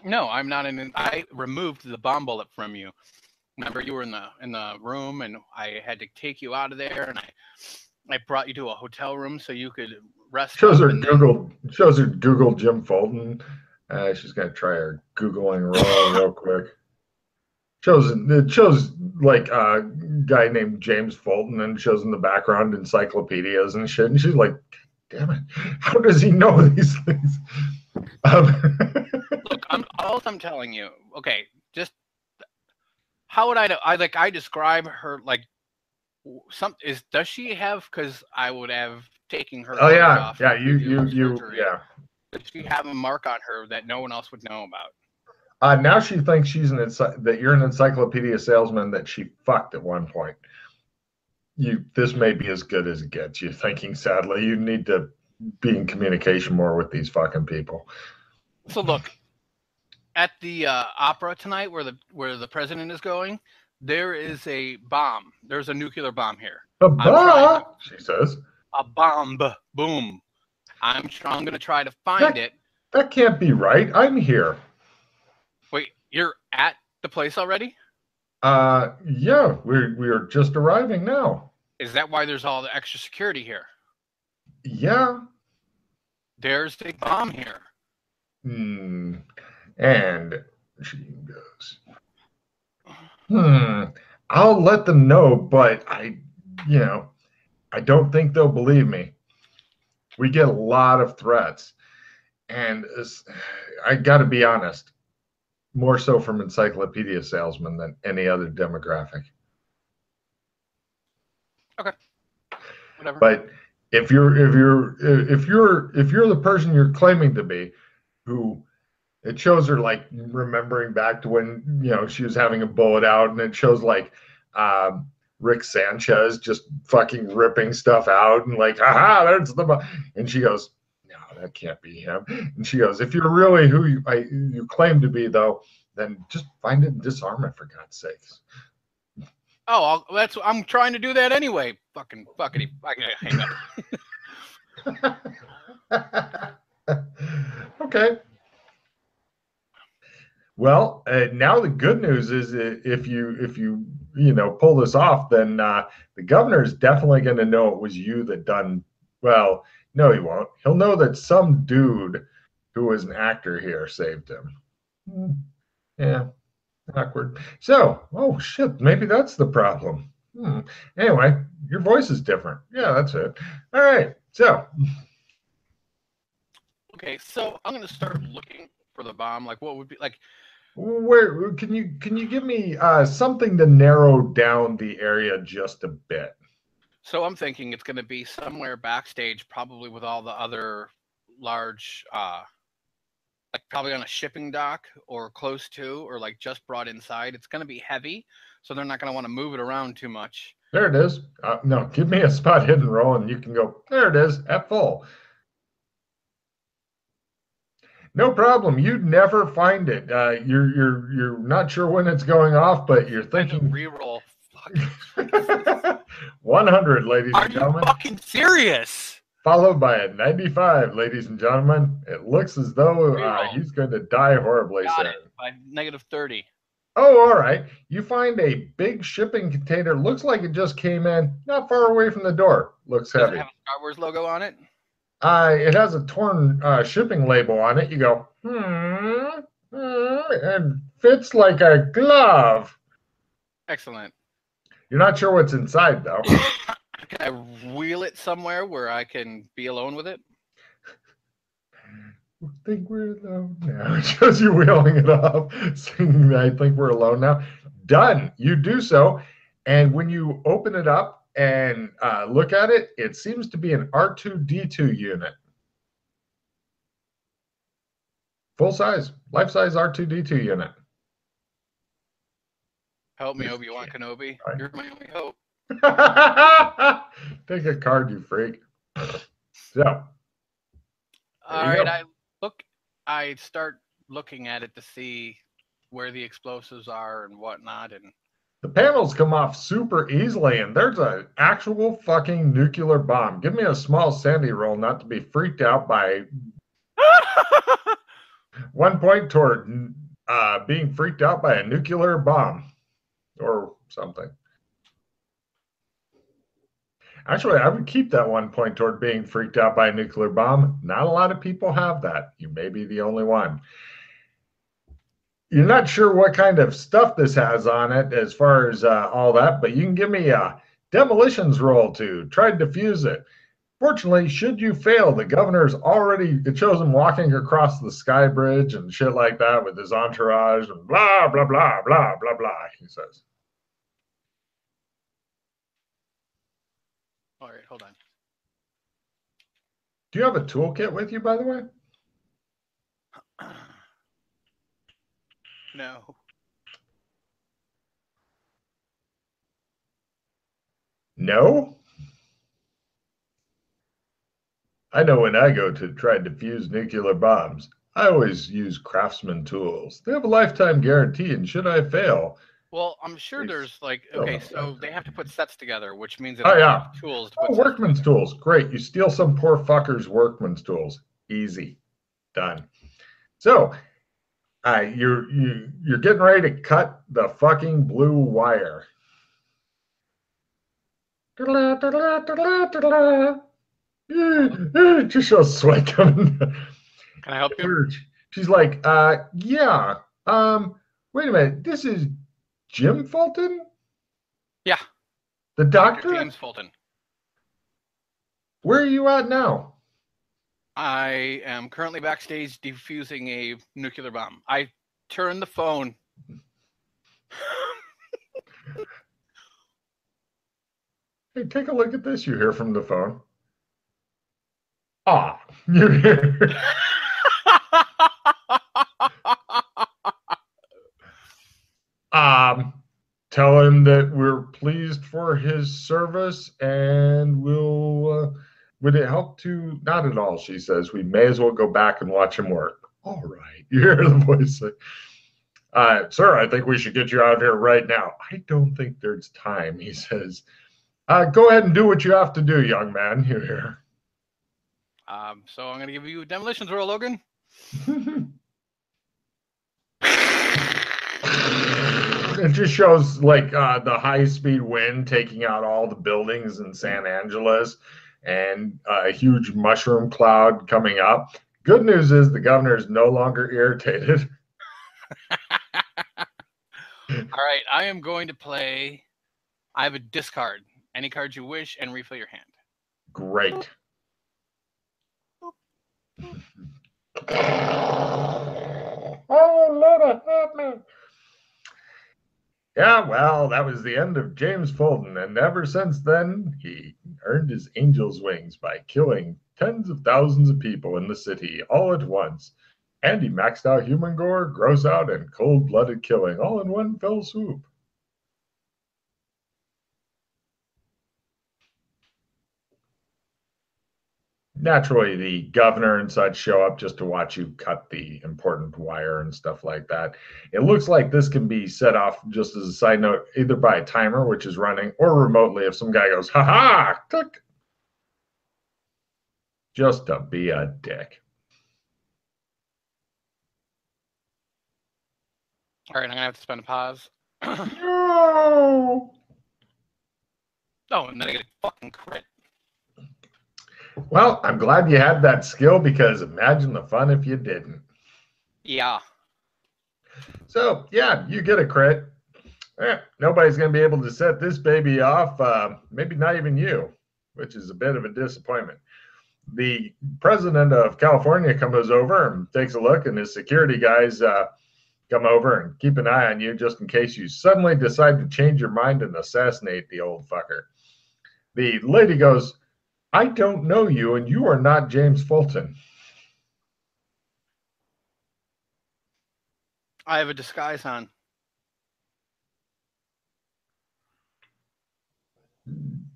No, I'm not an. I removed the bomb bullet from you. Remember, you were in the room, and I had to take you out of there, and I brought you to a hotel room so you could rest up. And then Shows her Google Jim Fulton. She's gonna try her Googling roll real quick. It shows like a guy named James Fulton and shows in the background encyclopedias and shit. And she's like, damn it, how does he know these things? Look, all I'm telling you, okay, just how would I describe her like does she have, because I would have taken her oh yeah, off yeah, you yeah. Does she have a mark on her that no one else would know about? Now she thinks that you're an encyclopedia salesman that she fucked at one point. This may be as good as it gets. You're thinking sadly you need to be in communication more with these fucking people. So look, at the opera tonight, where the president is going, there is a bomb. There's a nuclear bomb here. A bomb, she says. A bomb. Boom. I'm going to try to find it. That can't be right. I'm here. Wait, you're at the place already? Yeah, we're just arriving now. Is that why there's all the extra security here? Yeah. There's a bomb here. And she goes, I'll let them know, but I don't think they'll believe me. We get a lot of threats. And I got to be honest, more so from encyclopedia salesmen than any other demographic. Okay. Whatever. But if you're the person you're claiming to be, who it shows her like remembering back to when she was having a bullet out, and it shows like Rick Sanchez just fucking ripping stuff out and like, aha, there's the, and she goes, no, that can't be him. And she goes, if you're really who you claim to be, though, then just find it and disarm it, for God's sakes. Oh, I'm trying to do that anyway. Fucking fuckity. I can hang up. Okay. Well, now the good news is if you pull this off, then the governor is definitely going to know it was you that done. Well, no, he won't. He'll know that some dude who was an actor here saved him. Yeah, awkward. So, oh shit, maybe that's the problem. Anyway, your voice is different. Yeah, that's it. All right, so. Okay, so I'm going to start looking for the bomb. Like, what would be like? Where can you give me something to narrow down the area just a bit? So I'm thinking it's going to be somewhere backstage, probably with all the other large, like probably on a shipping dock or close to, or like just brought inside. It's going to be heavy, so they're not going to want to move it around too much. There it is. No, give me a spot hidden roll, and you can go. There it is at full. No problem. You'd never find it. You're not sure when it's going off, but you're thinking reroll. 100, ladies and gentlemen. Are you fucking serious? Followed by a 95, ladies and gentlemen. It looks as though he's going to die horribly soon. By -30. Oh, all right. You find a big shipping container. Looks like it just came in, not far away from the door. Looks heavy. Does it have a Star Wars logo on it? It has a torn shipping label on it. You go, and fits like a glove. Excellent. You're not sure what's inside, though. Can I wheel it somewhere where I can be alone with it? I think we're alone now. It shows you wheeling it off, singing, I think we're alone now. Done. You do so. And when you open it up, and look at it, it seems to be an R2-D2 unit. Full size, life size R2-D2 unit. Help me, Obi-Wan Kenobi. You're my only hope. Take a card, you freak. So, All you right, go. I start looking at it to see where the explosives are and whatnot, and the panels come off super easily, and there's an actual fucking nuclear bomb. Give me a small sandy roll not to be freaked out by 1 point toward being freaked out by a nuclear bomb or something. Actually, I would keep that 1 point toward being freaked out by a nuclear bomb. Not a lot of people have that. You may be the only one. You're not sure what kind of stuff this has on it as far as all that, but you can give me a demolitions roll to try to defuse it. Fortunately, should you fail, the governor's already, it shows him walking across the sky bridge and shit like that with his entourage and blah, blah, blah, blah, blah, blah, he says. all right, hold on. Do you have a toolkit with you, by the way? No. No? I know when I go to try to defuse nuclear bombs, I always use craftsman tools. They have a lifetime guarantee, and should I fail, Well, I'm sure there's like, okay, so they have to put sets together, which means that oh they yeah, have tools to oh put sets workman's together. tools, great. You steal some poor fucker's workman's tools, easy, done. So you're getting ready to cut the fucking blue wire. Just shows sweat coming. Can I help you? She's like, yeah. Wait a minute. This is Jim Fulton, Yeah, the Dr. doctor. James Fulton. Where are you at now? I am currently backstage defusing a nuclear bomb. I turned the phone. Hey, take a look at this. You hear from the phone. Ah, you're here. Tell him that we're pleased for his service and we'll would it help to not at all, she says. We may as well go back and watch him work. All right. You hear the voice say, sir, I think we should get you out of here right now. I don't think there's time, he says. Go ahead and do what you have to do, young man. You hear. So I'm going to give you a demolitions roll, Logan. It just shows like the high-speed wind taking out all the buildings in San Angeles and a huge mushroom cloud coming up. Good news is the governor is no longer irritated. All right, I am going to play. I have a discard. Any card you wish and refill your hand. Great. Oh, Lord, help me. Yeah, well, that was the end of James Fulton, and ever since then, he earned his angel's wings by killing tens of thousands of people in the city all at once. And he maxed out human gore, gross out, and cold-blooded killing all in one fell swoop. Naturally, the governor and such show up just to watch you cut the important wire and stuff like that. It looks like this can be set off, just as a side note, either by a timer, which is running, or remotely if some guy goes, ha-ha, click. Just to be a dick. All right, I'm going to have to spend a pause. No! Oh, and then I get a fucking crit. Well, I'm glad you had that skill because imagine the fun if you didn't. Yeah. So, yeah, you get a crit. Nobody's going to be able to set this baby off. Maybe not even you, which is a bit of a disappointment. The president of California comes over and takes a look, and his security guys come over and keep an eye on you just in case you suddenly decide to change your mind and assassinate the old fucker. The lady goes, I don't know you, and you are not James Fulton. I have a disguise on.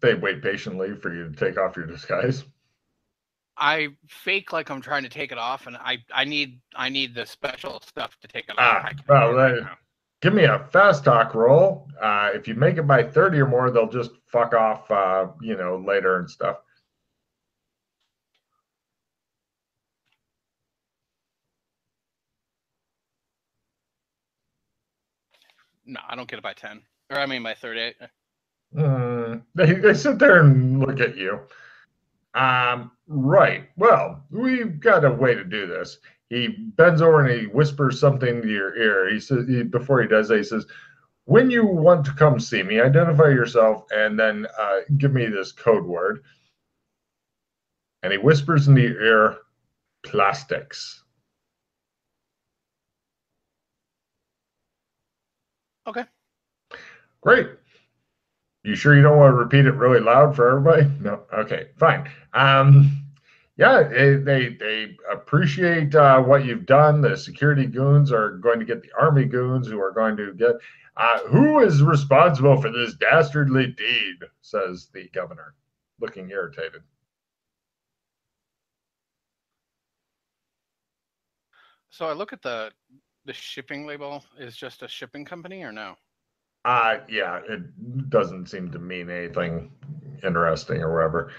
They wait patiently for you to take off your disguise. I fake like I'm trying to take it off, and I need the special stuff to take it off. Ah, I can't well, do it right now. give me a fast talk roll. If you make it by 30 or more, they'll just fuck off, later and stuff. No, I don't get it by 10. Or I mean by 38. They sit there and look at you. Right. Well, we've got a way to do this. He bends over and he whispers something to your ear. He says, before he does that, he says, when you want to come see me, identify yourself and then give me this code word. And he whispers in the ear, plastics. Okay. Great. You sure you don't want to repeat it really loud for everybody? No. Okay, fine. Yeah, they appreciate what you've done. The security goons are going to get the army goons who are going to get. Who is responsible for this dastardly deed? Says the governor, looking irritated. So I look at the shipping label. Is just a shipping company or no? Yeah, it doesn't seem to mean anything interesting or whatever.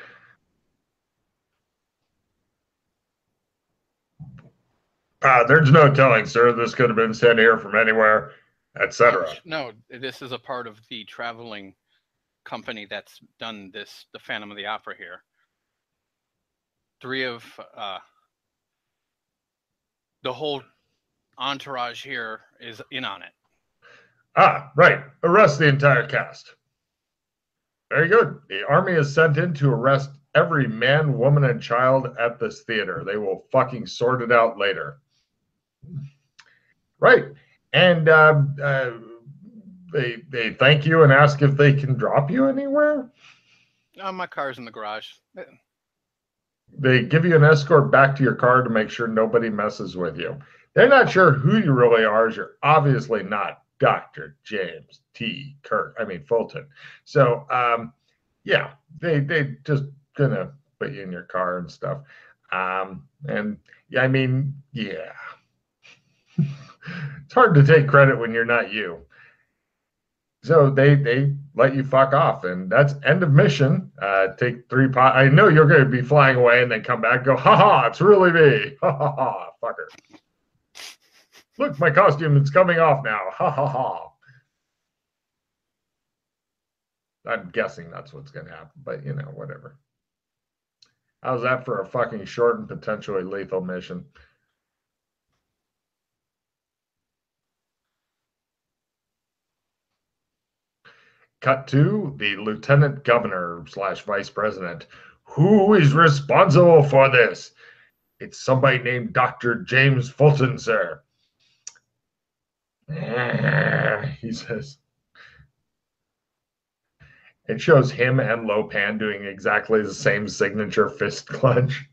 There's no telling, sir. This could have been sent here from anywhere, etc. No, this is a part of the traveling company that's done this, the Phantom of the Opera here. 3 of the whole entourage here is in on it. Right. Arrest the entire cast. Very good. The army is sent in to arrest every man, woman, and child at this theater. They will fucking sort it out later. Right. And they thank you and ask if they can drop you anywhere. My car's in the garage. They give you an escort back to your car to make sure nobody messes with you. They're not sure who you really are, as you're obviously not Dr. James T. Fulton. So, yeah, they just gonna put you in your car and stuff. And yeah, yeah. It's hard to take credit when you're not you. So they let you fuck off, and that's end of mission. Take 3 pot. I know you're going to be flying away and then come back and go, ha ha, it's really me. Ha ha ha, fucker. Look, my costume is coming off now. Ha ha ha. I'm guessing that's what's going to happen, but whatever. How's that for a fucking short and potentially lethal mission? Cut to the lieutenant governor / vice president. Who is responsible for this? It's somebody named Dr. James Fulton, sir. He says. It shows him and Lopan doing exactly the same signature fist clench.